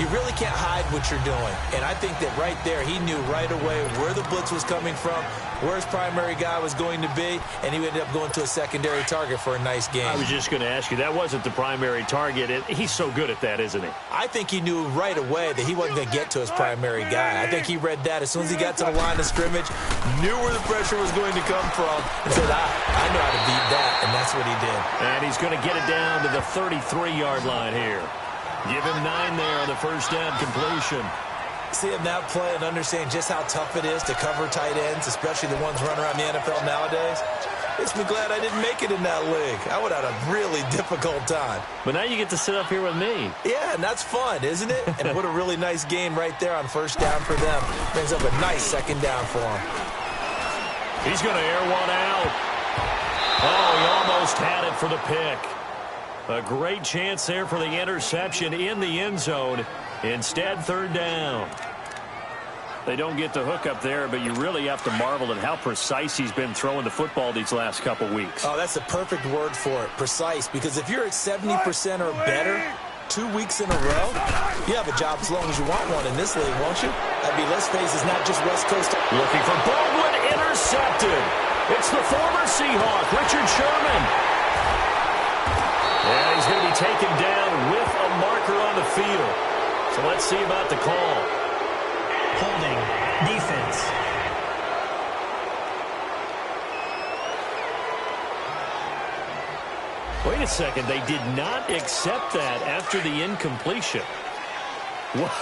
you really can't hide what you're doing. And I think that right there, he knew right away where the blitz was coming from, where his primary guy was going to be, and he ended up going to a secondary target for a nice game. I was just going to ask you, that wasn't the primary target. He's so good at that, isn't he? I think he knew right away that he wasn't going to get to his primary guy. I think he read that as soon as he got to the line of scrimmage, knew where the pressure was going to come from, and said, I know how to beat that, and that's what he did. And he's going to get it down to the 33-yard line here. Give him 9 there on the first down completion. See him now play and understand just how tough it is to cover tight ends, especially the ones running around the NFL nowadays. Makes me glad I didn't make it in that league. I would have had a really difficult time. But now you get to sit up here with me. Yeah, and that's fun, isn't it? And what a really nice game right there on first down for them. Brings up a nice second down for him. He's going to air one out. Oh, he almost had it for the pick. A great chance there for the interception in the end zone. Instead, third down. They don't get the hook up there, but you really have to marvel at how precise he's been throwing the football these last couple weeks. Oh, that's the perfect word for it, precise. Because if you're at 70% or better 2 weeks in a row, you have a job as long as you want one in this league, won't you? I mean, let's face it, it's not just West Coast. Looking for Baldwin, intercepted. It's the former Seahawk, Richard Sherman. Yeah, he's going to be taken down with a marker on the field. So let's see about the call. Holding. Defense. Wait a second. They did not accept that after the incompletion. What?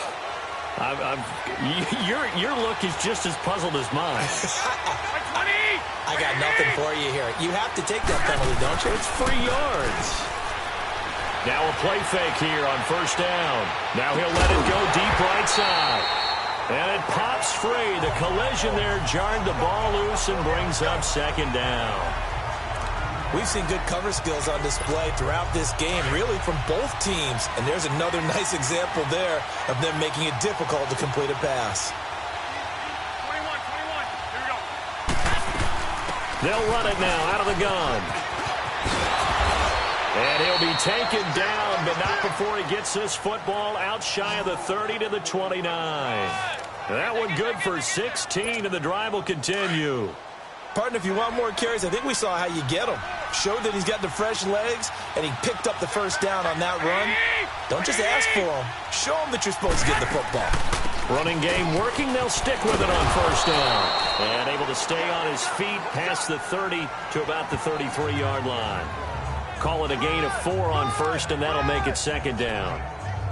Your look is just as puzzled as mine. I got nothing for you here. You have to take that penalty, don't you? It's free yards. Now a play fake here on first down. Now he'll let it go deep right side. And it pops free. The collision there jarred the ball loose and brings up second down. We've seen good cover skills on display throughout this game, really from both teams. And there's another nice example there of them making it difficult to complete a pass. 21. Here we go. They'll run it now out of the gun. And he'll be taken down, but not before he gets this football out shy of the 30 to the 29. That one good for 16, and the drive will continue. Partner, if you want more carries, I think we saw how you get them. Showed that he's got the fresh legs, and he picked up the first down on that run. Don't just ask for them. Show them that you're supposed to get the football. Running game working. They'll stick with it on first down. And able to stay on his feet past the 30 to about the 33-yard line. Call it a gain of 4 on first, and that'll make it second down.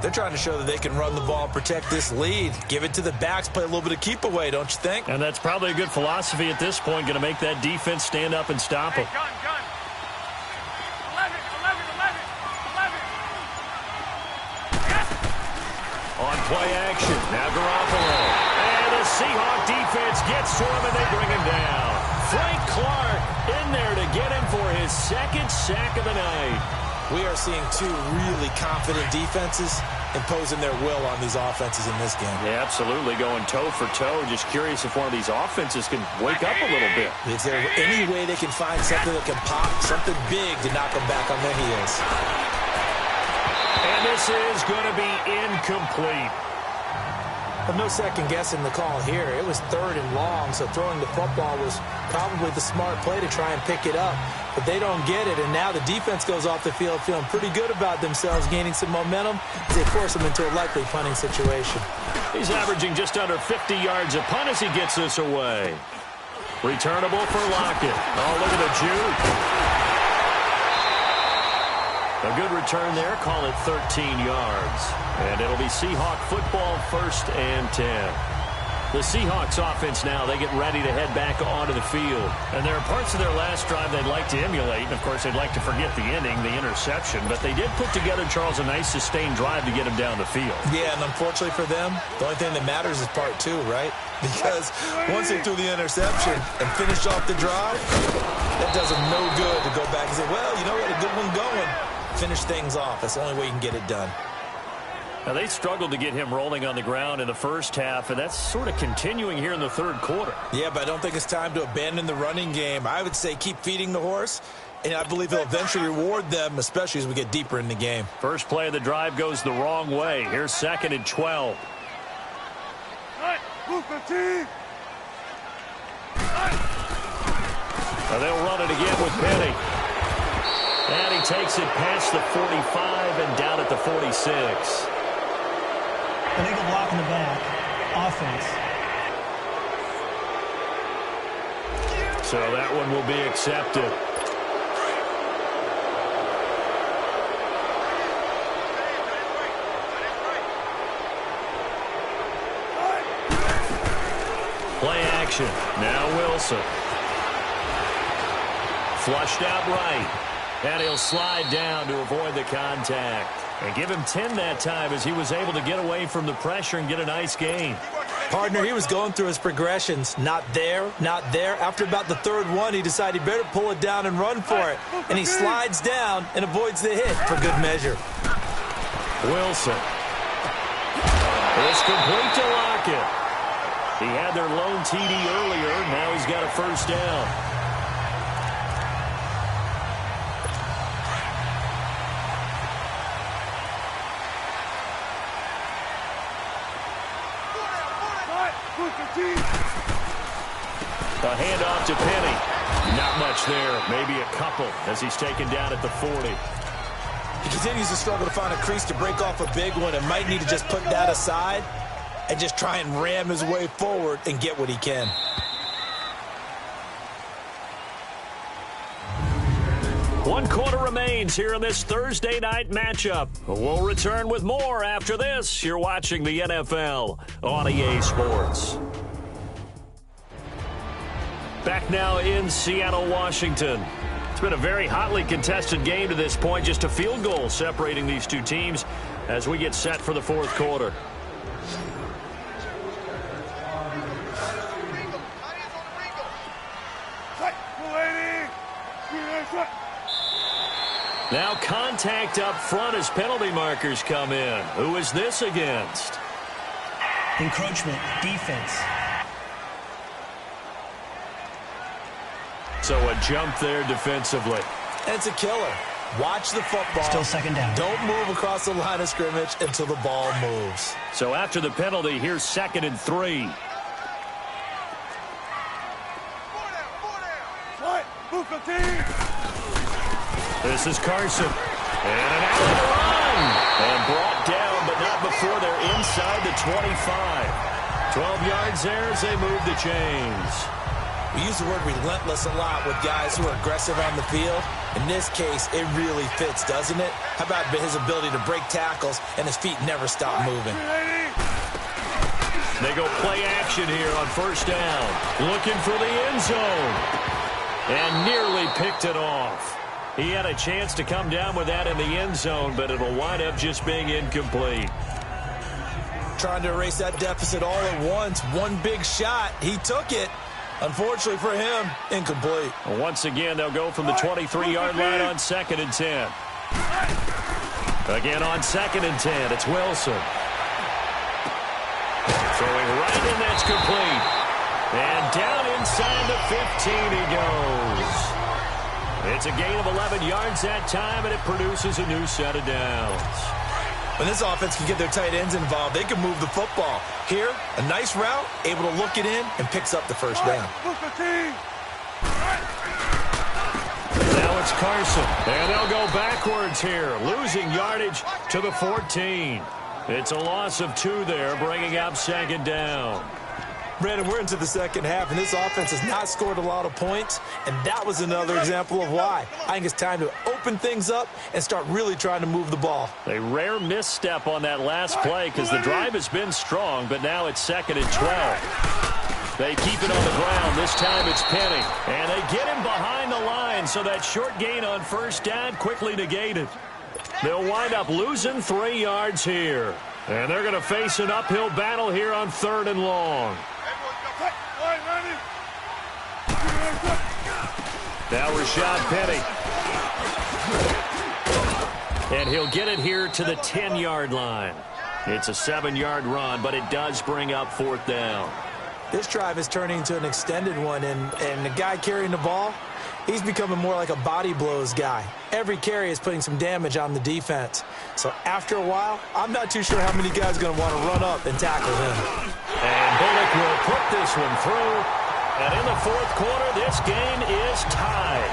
They're trying to show that they can run the ball and protect this lead. Give it to the backs, play a little bit of keep away, don't you think? And that's probably a good philosophy at this point, going to make that defense stand up and stop them. Gun. 11. Yes. On play action, now Garoppolo. And the Seahawk defense gets to him, and they bring him down. Frank Clark in there to get him for his second sack of the night. We are seeing two really confident defenses imposing their will on these offenses in this game. Yeah, absolutely, going toe for toe. Just curious if one of these offenses can wake up a little bit. Is there any way they can find something that can pop, something big to knock them back on their heels? And this is going to be incomplete. Well, no second guessing the call here. It was 3rd and long, so throwing the football was probably the smart play to try and pick it up. But they don't get it, and now the defense goes off the field feeling pretty good about themselves, gaining some momentum as they force them into a likely punting situation. He's averaging just under 50 yards a punt as he gets this away. Returnable for Lockett. Oh, look at the juke. A good return there. Call it 13 yards. And it'll be Seahawk football, 1st and 10. The Seahawks offense now, they get ready to head back onto the field. And there are parts of their last drive they'd like to emulate. And, of course, they'd like to forget the ending, the interception. But they did put together, Charles, a nice sustained drive to get him down the field. Yeah, and unfortunately for them, the only thing that matters is part 2, right? Because once they threw the interception and finished off the drive, that does them no good to go back and say, well, you know what, a good one going. Finish things off. That's the only way you can get it done. Now, they struggled to get him rolling on the ground in the first half, and that's sort of continuing here in the 3rd quarter. Yeah, but I don't think it's time to abandon the running game. I would say keep feeding the horse, and I believe he'll eventually reward them, especially as we get deeper in the game. First play of the drive goes the wrong way. Here's 2nd and 12. Now they'll run it again with Penny. And he takes it past the 45 and down at the 46. Illegal block in the back. Offense. So that one will be accepted. Play action. Now Wilson. Flushed out right. And he'll slide down to avoid the contact. And give him 10 that time as he was able to get away from the pressure and get a nice gain. Partner, he was going through his progressions. Not there, not there. After about the 3rd one, he decided he better pull it down and run for it. And he slides down and avoids the hit for good measure. Wilson. It's complete to Lockett. He had their lone TD earlier. Now he's got a 1st down. A handoff to Penny. Not much there. Maybe a couple as he's taken down at the 40. He continues to struggle to find a crease to break off a big one and might need to just put that aside and just try and ram his way forward and get what he can. One quarter remains here in this Thursday night matchup. We'll return with more after this. You're watching the NFL on EA Sports. Back now in Seattle, Washington. It's been a very hotly contested game to this point. Just a field goal separating these two teams as we get set for the 4th quarter. Now contact up front as penalty markers come in. Who is this against? Encroachment, defense. So a jump there defensively. And it's a killer. Watch the football. Still 2nd down. Don't move across the line of scrimmage until the ball moves. So after the penalty, here's 2nd and 3. This is Carson. And an out run. And brought down, but not before they're inside the 25. 12 yards there as they move the chains. We use the word relentless a lot with guys who are aggressive on the field. In this case, it really fits, doesn't it? How about his ability to break tackles and his feet never stop moving? They go play action here on 1st down. Looking for the end zone. And nearly picked it off. He had a chance to come down with that in the end zone, but it'll wind up just being incomplete. Trying to erase that deficit all at once. One big shot. He took it. Unfortunately for him, incomplete. Once again, they'll go from the 23-yard line on 2nd and 10. Again on 2nd and 10, it's Wilson. Throwing right in, that's complete. And down inside the 15 he goes. It's a gain of 11 yards that time, and it produces a new set of downs. When this offense can get their tight ends involved, they can move the football. Here, a nice route, able to look it in, and picks up the first down. Now it's Carson, and they'll go backwards here, losing yardage to the 14. It's a loss of 2 there, bringing up second down. Brandon, we're into the second half, and this offense has not scored a lot of points, and that was another example of why. I think it's time to open things up and start really trying to move the ball. A rare misstep on that last play because the drive has been strong, but now it's 2nd and 12. They keep it on the ground. This time it's Penny, and they get him behind the line, so that short gain on first down quickly negated. They'll wind up losing 3 yards here, and they're going to face an uphill battle here on 3rd and long. Now Rashad Penny. And he'll get it here to the 10-yard line. It's a 7-yard run, but it does bring up 4th down. This drive is turning into an extended one, and the guy carrying the ball, he's becoming more like a body blows guy. Every carry is putting some damage on the defense. So after a while, I'm not too sure how many guys are going to want to run up and tackle him. And Bullock will put this one through. And in the 4th quarter, this game is tied.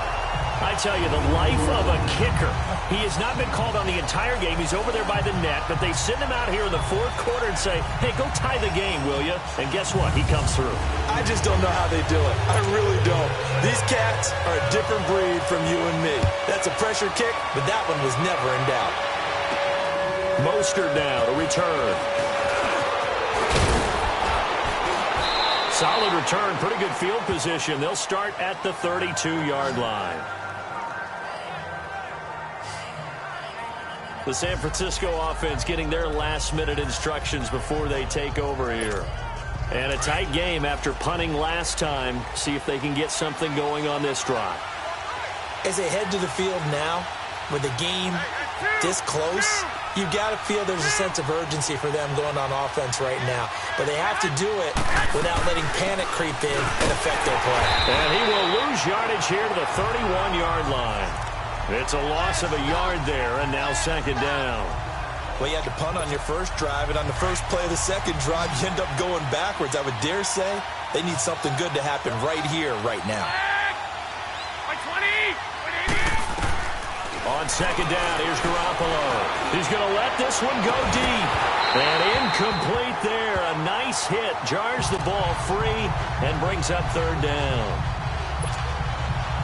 I tell you, the life of a kicker. He has not been called on the entire game. He's over there by the net, but they send him out here in the 4th quarter and say, hey, go tie the game, will you? And guess what? He comes through. I just don't know how they do it. I really don't. These cats are a different breed from you and me. That's a pressure kick, but that one was never in doubt. Mostert now to return. Solid return, pretty good field position. They'll start at the 32-yard line. The San Francisco offense getting their last-minute instructions before they take over here. And a tight game after punting last time. See if they can get something going on this drive. As they head to the field now, with the game this close, you've got to feel there's a sense of urgency for them going on offense right now. But they have to do it without letting panic creep in and affect their play. And he will lose yardage here to the 31-yard line. It's a loss of a yard there, and now 2nd down. Well, you had to punt on your first drive, and on the first play of the second drive, you end up going backwards. I would dare say they need something good to happen right here, right now. On 2nd down, here's Garoppolo. He's going to let this one go deep. And incomplete there. A nice hit. Jars the ball free and brings up 3rd down.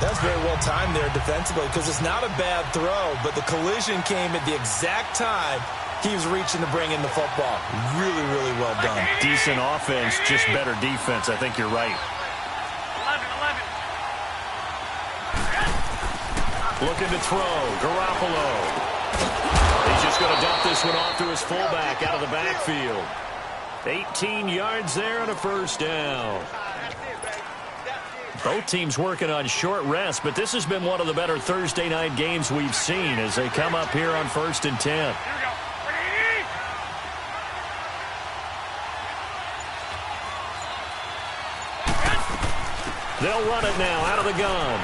That's very well timed there defensively because it's not a bad throw, but the collision came at the exact time he was reaching to bring in the football. Really, really well done. Decent offense, just better defense. I think you're right. 11. Looking to throw. Garoppolo. He's just going to dump this one off to his fullback out of the backfield. 18 yards there and a first down. Both teams working on short rest, but this has been one of the better Thursday night games we've seen as they come up here on 1st and 10. They'll run it now out of the gun.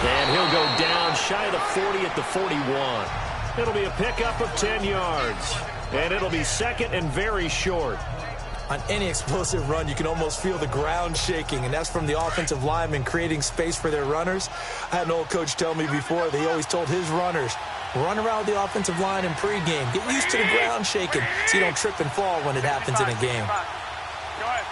And he'll go down shy of the 40 at the 41. It'll be a pickup of 10 yards. And it'll be 2nd and very short. On any explosive run, you can almost feel the ground shaking, and that's from the offensive linemen creating space for their runners. I had an old coach tell me before that he always told his runners, run around the offensive line in pregame. Get used to the ground shaking so you don't trip and fall when it happens in a game. Go ahead.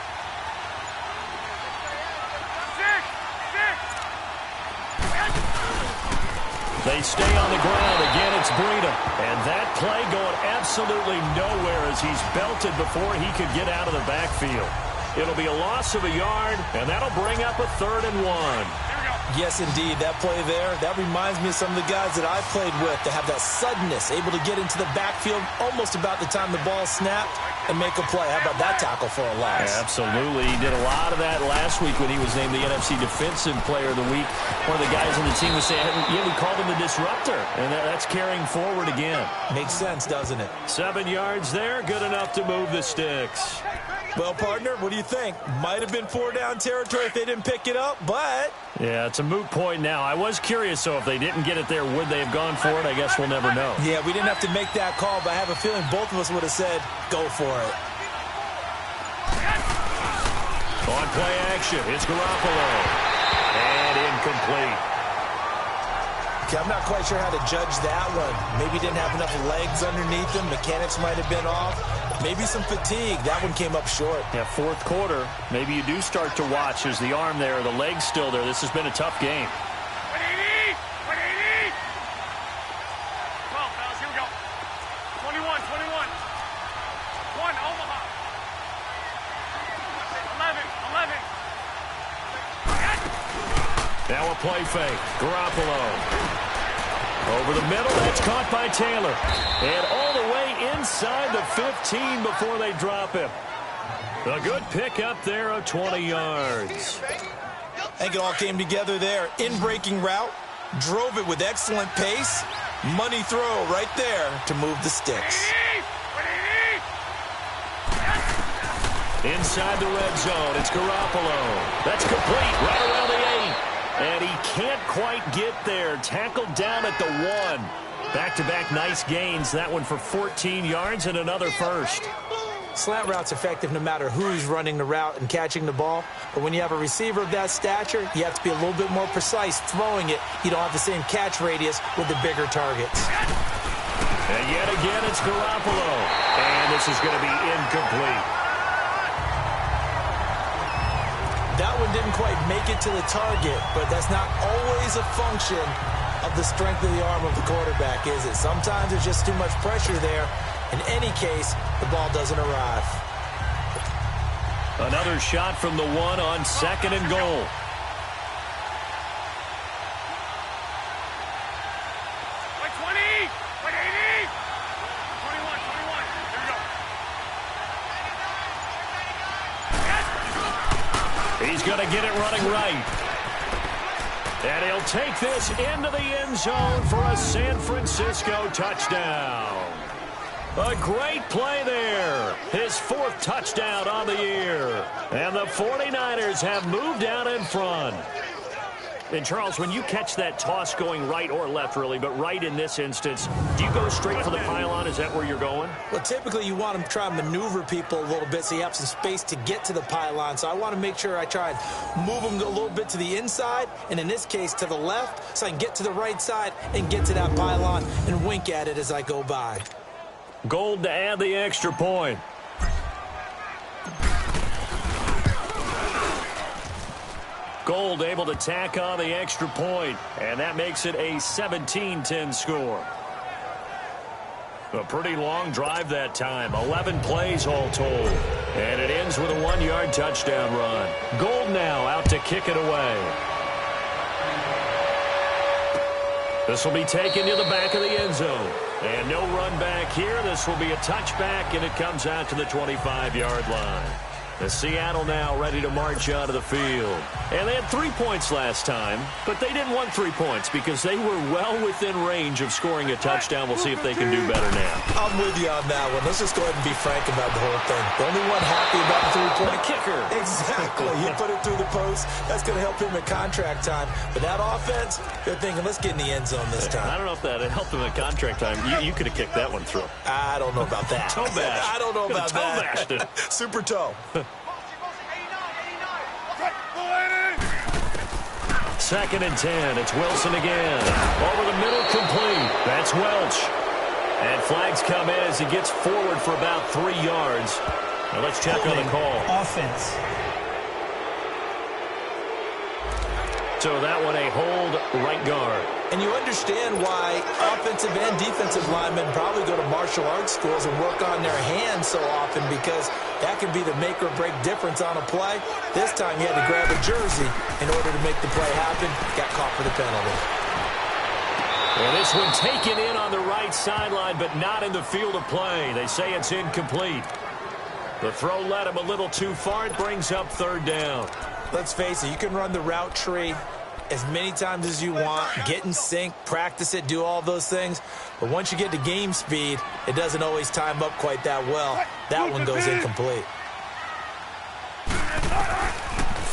6. They stay on the ground. Again, it's Breida. And that play going absolutely nowhere as he's belted before he could get out of the backfield. It'll be a loss of a yard, and that'll bring up a 3rd and 1. Yes, indeed. That play there, that reminds me of some of the guys that I played with that have that suddenness, able to get into the backfield almost about the time the ball snapped and make a play. How about that tackle for a loss? Absolutely. He did a lot of that last week when he was named the NFC Defensive Player of the Week. One of the guys on the team was saying, yeah, we called him the disruptor. And that's carrying forward again. Makes sense, doesn't it? 7 yards there, good enough to move the sticks. Well, partner, what do you think? Might have been 4-down territory if they didn't pick it up, but... Yeah, it's a moot point now. I was curious, so if they didn't get it there, would they have gone for it? I guess we'll never know. Yeah, we didn't have to make that call, but I have a feeling both of us would have said, go for it. On play action, it's Garoppolo. And incomplete. Okay, I'm not quite sure how to judge that one. Maybe didn't have enough legs underneath him. Mechanics might have been off. Maybe some fatigue. That one came up short. Yeah, fourth quarter. Maybe you do start to watch as the arm there, the leg's still there. This has been a tough game. 180! 180! 12, fellas, here we go. 21, 21. 1, Omaha. 11, 11. Now a play fake. Garoppolo. Over the middle, that's caught by Taylor. And all the way inside the 15 before they drop him. A good pick up there of 20 yards. I think it all came together there. In-breaking route, drove it with excellent pace. Money throw right there to move the sticks. Inside the red zone, it's Garoppolo. That's complete, right around the 8. And he can't quite get there. Tackled down at the 1. Back-to-back nice gains. That one for 14 yards and another first. Slant route's effective no matter who's running the route and catching the ball. But when you have a receiver of that stature, you have to be a little bit more precise throwing it. You don't have the same catch radius with the bigger targets. And yet again, it's Garoppolo. And this is going to be incomplete. That one didn't quite make it to the target, but that's not always a function of the strength of the arm of the quarterback, is it? Sometimes there's just too much pressure there. In any case, the ball doesn't arrive. Another shot from the 1 on 2nd and goal. Like 20! Like 80! 21, 21. Here we go. He's going to get it running right. And he'll take this into the end zone for a San Francisco touchdown. A great play there. His 4th touchdown on the year. And the 49ers have moved out in front. And, Charles, when you catch that toss going right or left, really, but right in this instance, do you go straight for the pylon? Is that where you're going? Well, typically you want to try and maneuver people a little bit so you have some space to get to the pylon. So I want to make sure I try and move them a little bit to the inside, and in this case to the left, so I can get to the right side and get to that pylon and wink at it as I go by. Gold to add the extra point. Gold able to tack on the extra point, and that makes it a 17-10 score. A pretty long drive that time, 11 plays all told. And it ends with a 1-yard touchdown run. Gold now out to kick it away. This will be taken to the back of the end zone. And no run back here. This will be a touchback, and it comes out to the 25-yard line. The Seattle now ready to march onto the field. And they had 3 points last time, but they didn't want 3 points because they were well within range of scoring a touchdown. We'll see if they can do better now. I'm with you on that one. Let's just go ahead and be frank about the whole thing. The only one happy about the 3-point. The kicker. Exactly. You put it through the post. That's going to help him at contract time. But that offense, they're thinking, let's get in the end zone this time. I don't know if that helped him at contract time. You could have kicked that one through. I don't know about that. Toe bash. I don't know about toe that. Bashed it. Super toe. Second and 10. It's Wilson again. Over the middle, complete. That's Welch. And flags come in as he gets forward for about 3 yards. Now let's check on the call. Offense. So that one a hold right guard. And you understand why offensive and defensive linemen probably go to martial arts schools and work on their hands so often, because that can be the make or break difference on a play. This time he had to grab a jersey in order to make the play happen. Got caught for the penalty. And this one taken in on the right sideline, but not in the field of play. They say it's incomplete. The throw led him a little too far. It brings up 3rd down. Let's face it, you can run the route tree as many times as you want, get in sync, practice it, do all those things. But once you get to game speed, it doesn't always time up quite that well. That one goes incomplete.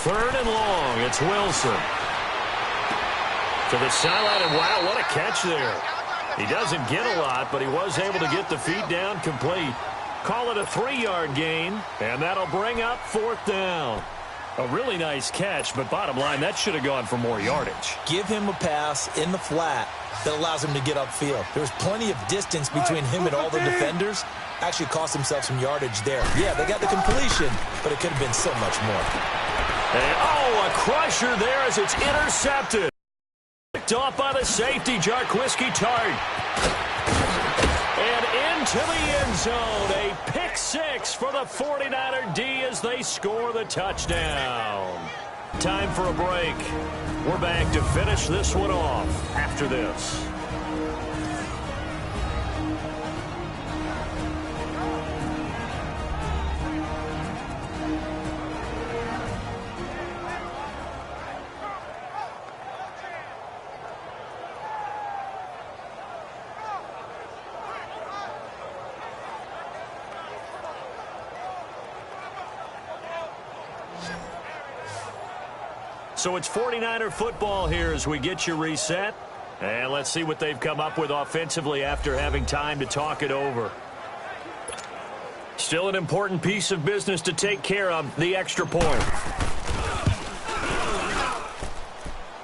3rd and long. It's Wilson. To the sideline, and wow, what a catch there. He doesn't get a lot, but he was able to get the feet down complete. Call it a 3-yard gain, and that'll bring up 4th down. A really nice catch, but bottom line, that should have gone for more yardage. Give him a pass in the flat that allows him to get upfield. There's plenty of distance between him and all the defenders. Actually cost himself some yardage there. Yeah, they got the completion, but it could have been so much more. And, oh, a crusher there as it's intercepted. Picked off by the safety, Jarquiski Tart. And into the end zone, a pick 6 for the 49er D as they score the touchdown. Time for a break. We're back to finish this one off after this. So it's 49er football here as we get you reset. And let's see what they've come up with offensively after having time to talk it over. Still an important piece of business to take care of, the extra point.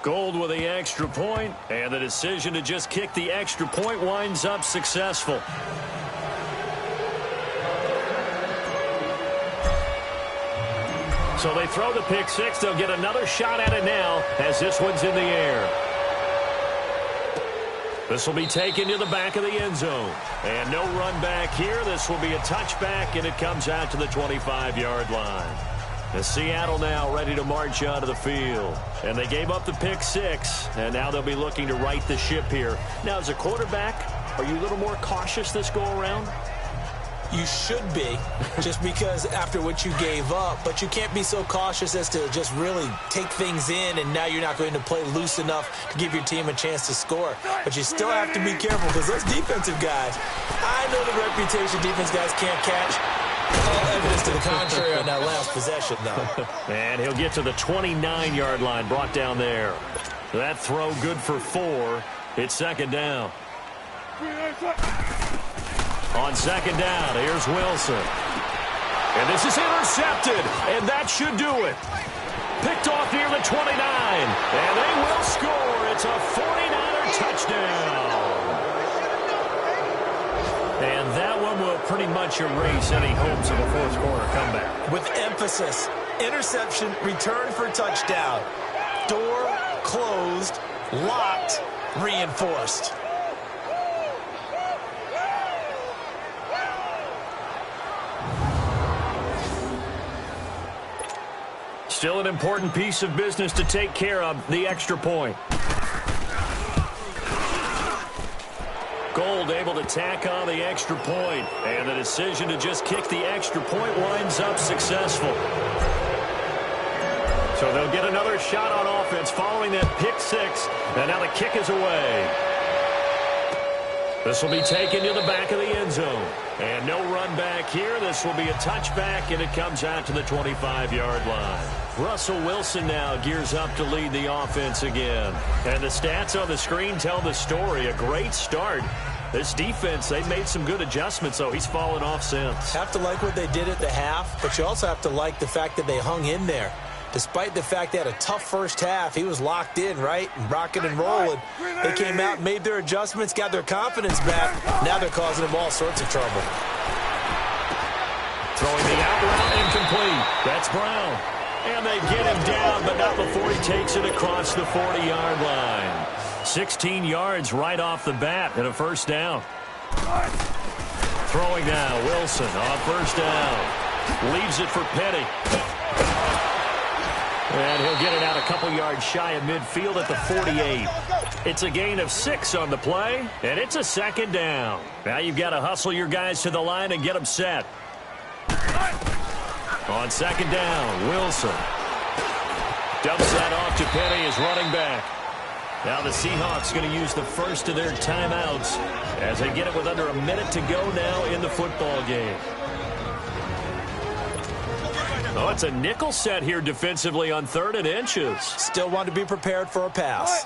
Gold with the extra point, and the decision to just kick the extra point winds up successful. So they throw the pick 6. They'll get another shot at it now as this one's in the air. This will be taken to the back of the end zone. And no run back here. This will be a touchback, and it comes out to the 25-yard line. The Seattle now ready to march onto the field. And they gave up the pick 6, and now they'll be looking to right the ship here. Now, as a quarterback, are you a little more cautious this go-around? You should be, just because after what you gave up, but you can't be so cautious as to just really take things in, and now you're not going to play loose enough to give your team a chance to score. But you still have to be careful because those defensive guys, I know the reputation defense guys can't catch. All evidence to the contrary on that last possession, though. And he'll get to the 29-yard line, brought down there. That throw good for 4. It's 2nd down. On 2nd down, here's Wilson. And this is intercepted, and that should do it. Picked off near the 29, and they will score. It's a 49er touchdown. And that one will pretty much erase any hopes of a fourth-quarter comeback. With emphasis, interception, return for touchdown. Door closed, locked, reinforced. Still an important piece of business to take care of, the extra point. Gold able to tack on the extra point, and the decision to just kick the extra point winds up successful. So they'll get another shot on offense following that pick 6, and now the kick is away. This will be taken to the back of the end zone. And no run back here. This will be a touchback, and it comes out to the 25-yard line. Russell Wilson now gears up to lead the offense again. And the stats on the screen tell the story. A great start. This defense, they've made some good adjustments, so he's fallen off since. Have to like what they did at the half, but you also have to like the fact that they hung in there. Despite the fact they had a tough first half, he was locked in, right? And rocking and rolling. They came out, made their adjustments, got their confidence back. Now they're causing him all sorts of trouble. Throwing the out route incomplete. That's Brown. And they get him down, but not before he takes it across the 40-yard line. 16 yards right off the bat and a first down. Throwing now, Wilson on first down. Leaves it for Petty. And he'll get it out a couple yards shy of midfield at the 48. It's a gain of 6 on the play, and it's a 2nd down. Now you've got to hustle your guys to the line and get them set. On 2nd down, Wilson. Dumps that off to Petty as running back. Now the Seahawks going to use the first of their timeouts as they get it with under a minute to go now in the football game. Oh, it's a nickel set here defensively on 3rd and inches. Still want to be prepared for a pass.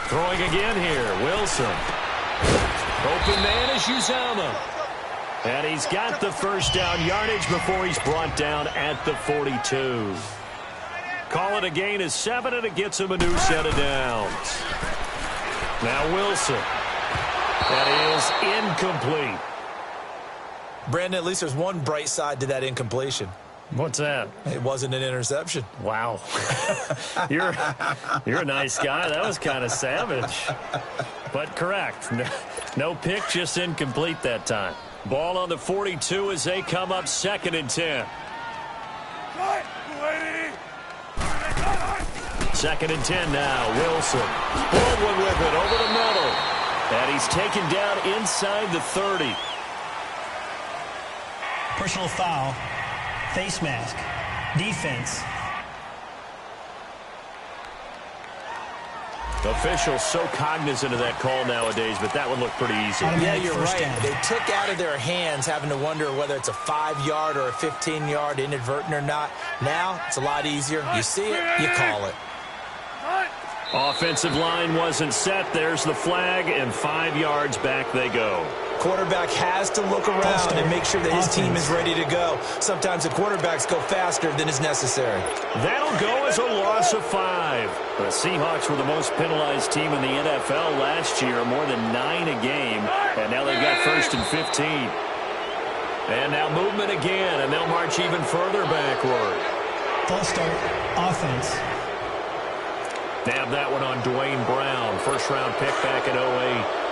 Throwing again here, Wilson. Open man is Uzama. And he's got the first down yardage before he's brought down at the 42. Call it a gain of 7, and it gets him a new set of downs. Now Wilson. That is incomplete. Brandon, at least there's one bright side to that incompletion. What's that? It wasn't an interception. Wow. You're a nice guy. That was kind of savage. But correct. No pick, just incomplete that time. Ball on the 42 as they come up 2nd and 10. 2nd and 10 now. Wilson. Baldwin with it over the middle. And he's taken down inside the 30. Personal foul. Face mask. Defense. Officials so cognizant of that call nowadays, but that would look pretty easy. Yeah, you're right. They took out of their hands having to wonder whether it's a 5-yard or a 15-yard inadvertent or not. Now, it's a lot easier. You see it, you call it. Offensive line wasn't set. There's the flag, and 5 yards back they go. Quarterback has to look around and make sure that his team is ready to go. Sometimes the quarterbacks go faster than is necessary. That'll go as a loss of 5. The Seahawks were the most penalized team in the NFL last year, more than 9 a game, and now they've got 1st and 15. And now movement again, and they'll march even further backward. False start. Offense. Nab that one on Dwayne Brown, first-round pick back in 08.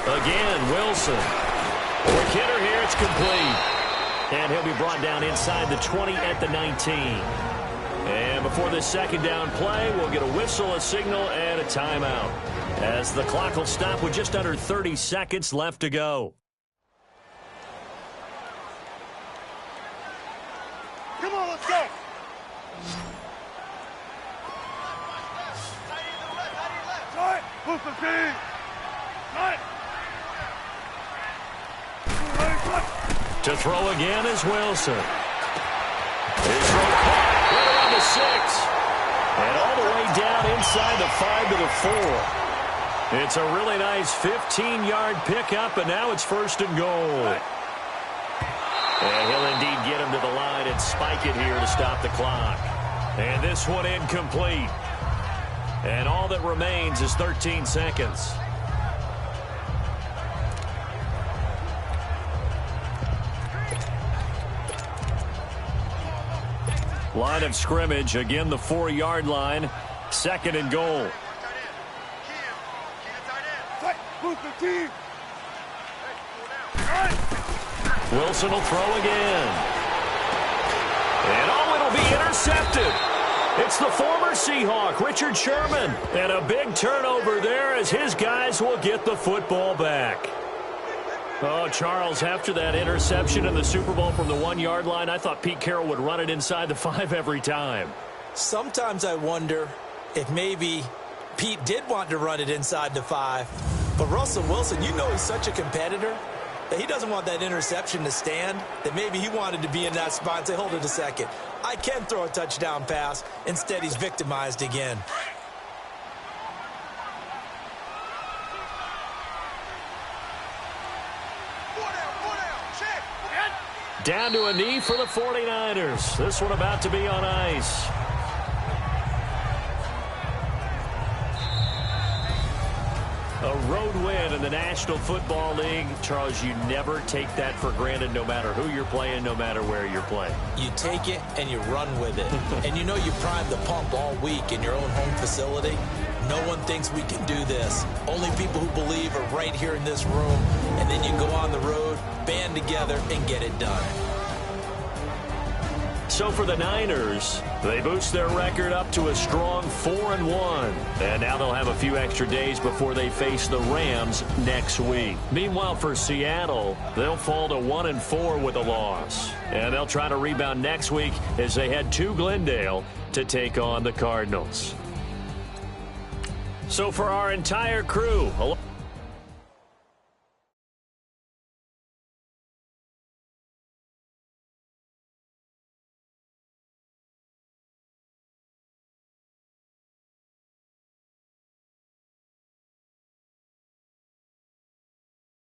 Again, Wilson. Quick hitter here, it's complete. And he'll be brought down inside the 20 at the 19. And before this 2nd down play, we'll get a whistle, a signal, and a timeout, as the clock will stop with just under 30 seconds left to go. Come on, let's go. Move the feet. To throw again is Wilson. His throw caught right around the 6. And all the way down inside the 5 to the 4. It's a really nice 15-yard pickup, and now it's 1st and goal. And he'll indeed get him to the line and spike it here to stop the clock. And this one incomplete. And all that remains is 13 seconds. Line of scrimmage, again the 4-yard line, 2nd and goal. Wilson will throw again. And oh, it'll be intercepted. It's the former Seahawk, Richard Sherman. And a big turnover there as his guys will get the football back. Oh, Charles, after that interception in the Super Bowl from the 1-yard line, I thought Pete Carroll would run it inside the 5 every time. Sometimes I wonder if maybe Pete did want to run it inside the 5. But Russell Wilson, you know he's such a competitor that he doesn't want that interception to stand, that maybe he wanted to be in that spot and say, hold it a second, I can throw a touchdown pass. Instead, he's victimized again. Down to a knee for the 49ers. This one about to be on ice. A road win in the National Football League. Charles, you never take that for granted, no matter who you're playing, no matter where you're playing. You take it and you run with it. And you know you primed the pump all week in your own home facility. No one thinks we can do this. Only people who believe are right here in this room. And then you go on the road, band together, and get it done. So for the Niners, they boost their record up to a strong 4-1. And now they'll have a few extra days before they face the Rams next week. Meanwhile, for Seattle, they'll fall to 1-4 with a loss. And they'll try to rebound next week as they head to Glendale to take on the Cardinals. So for our entire crew,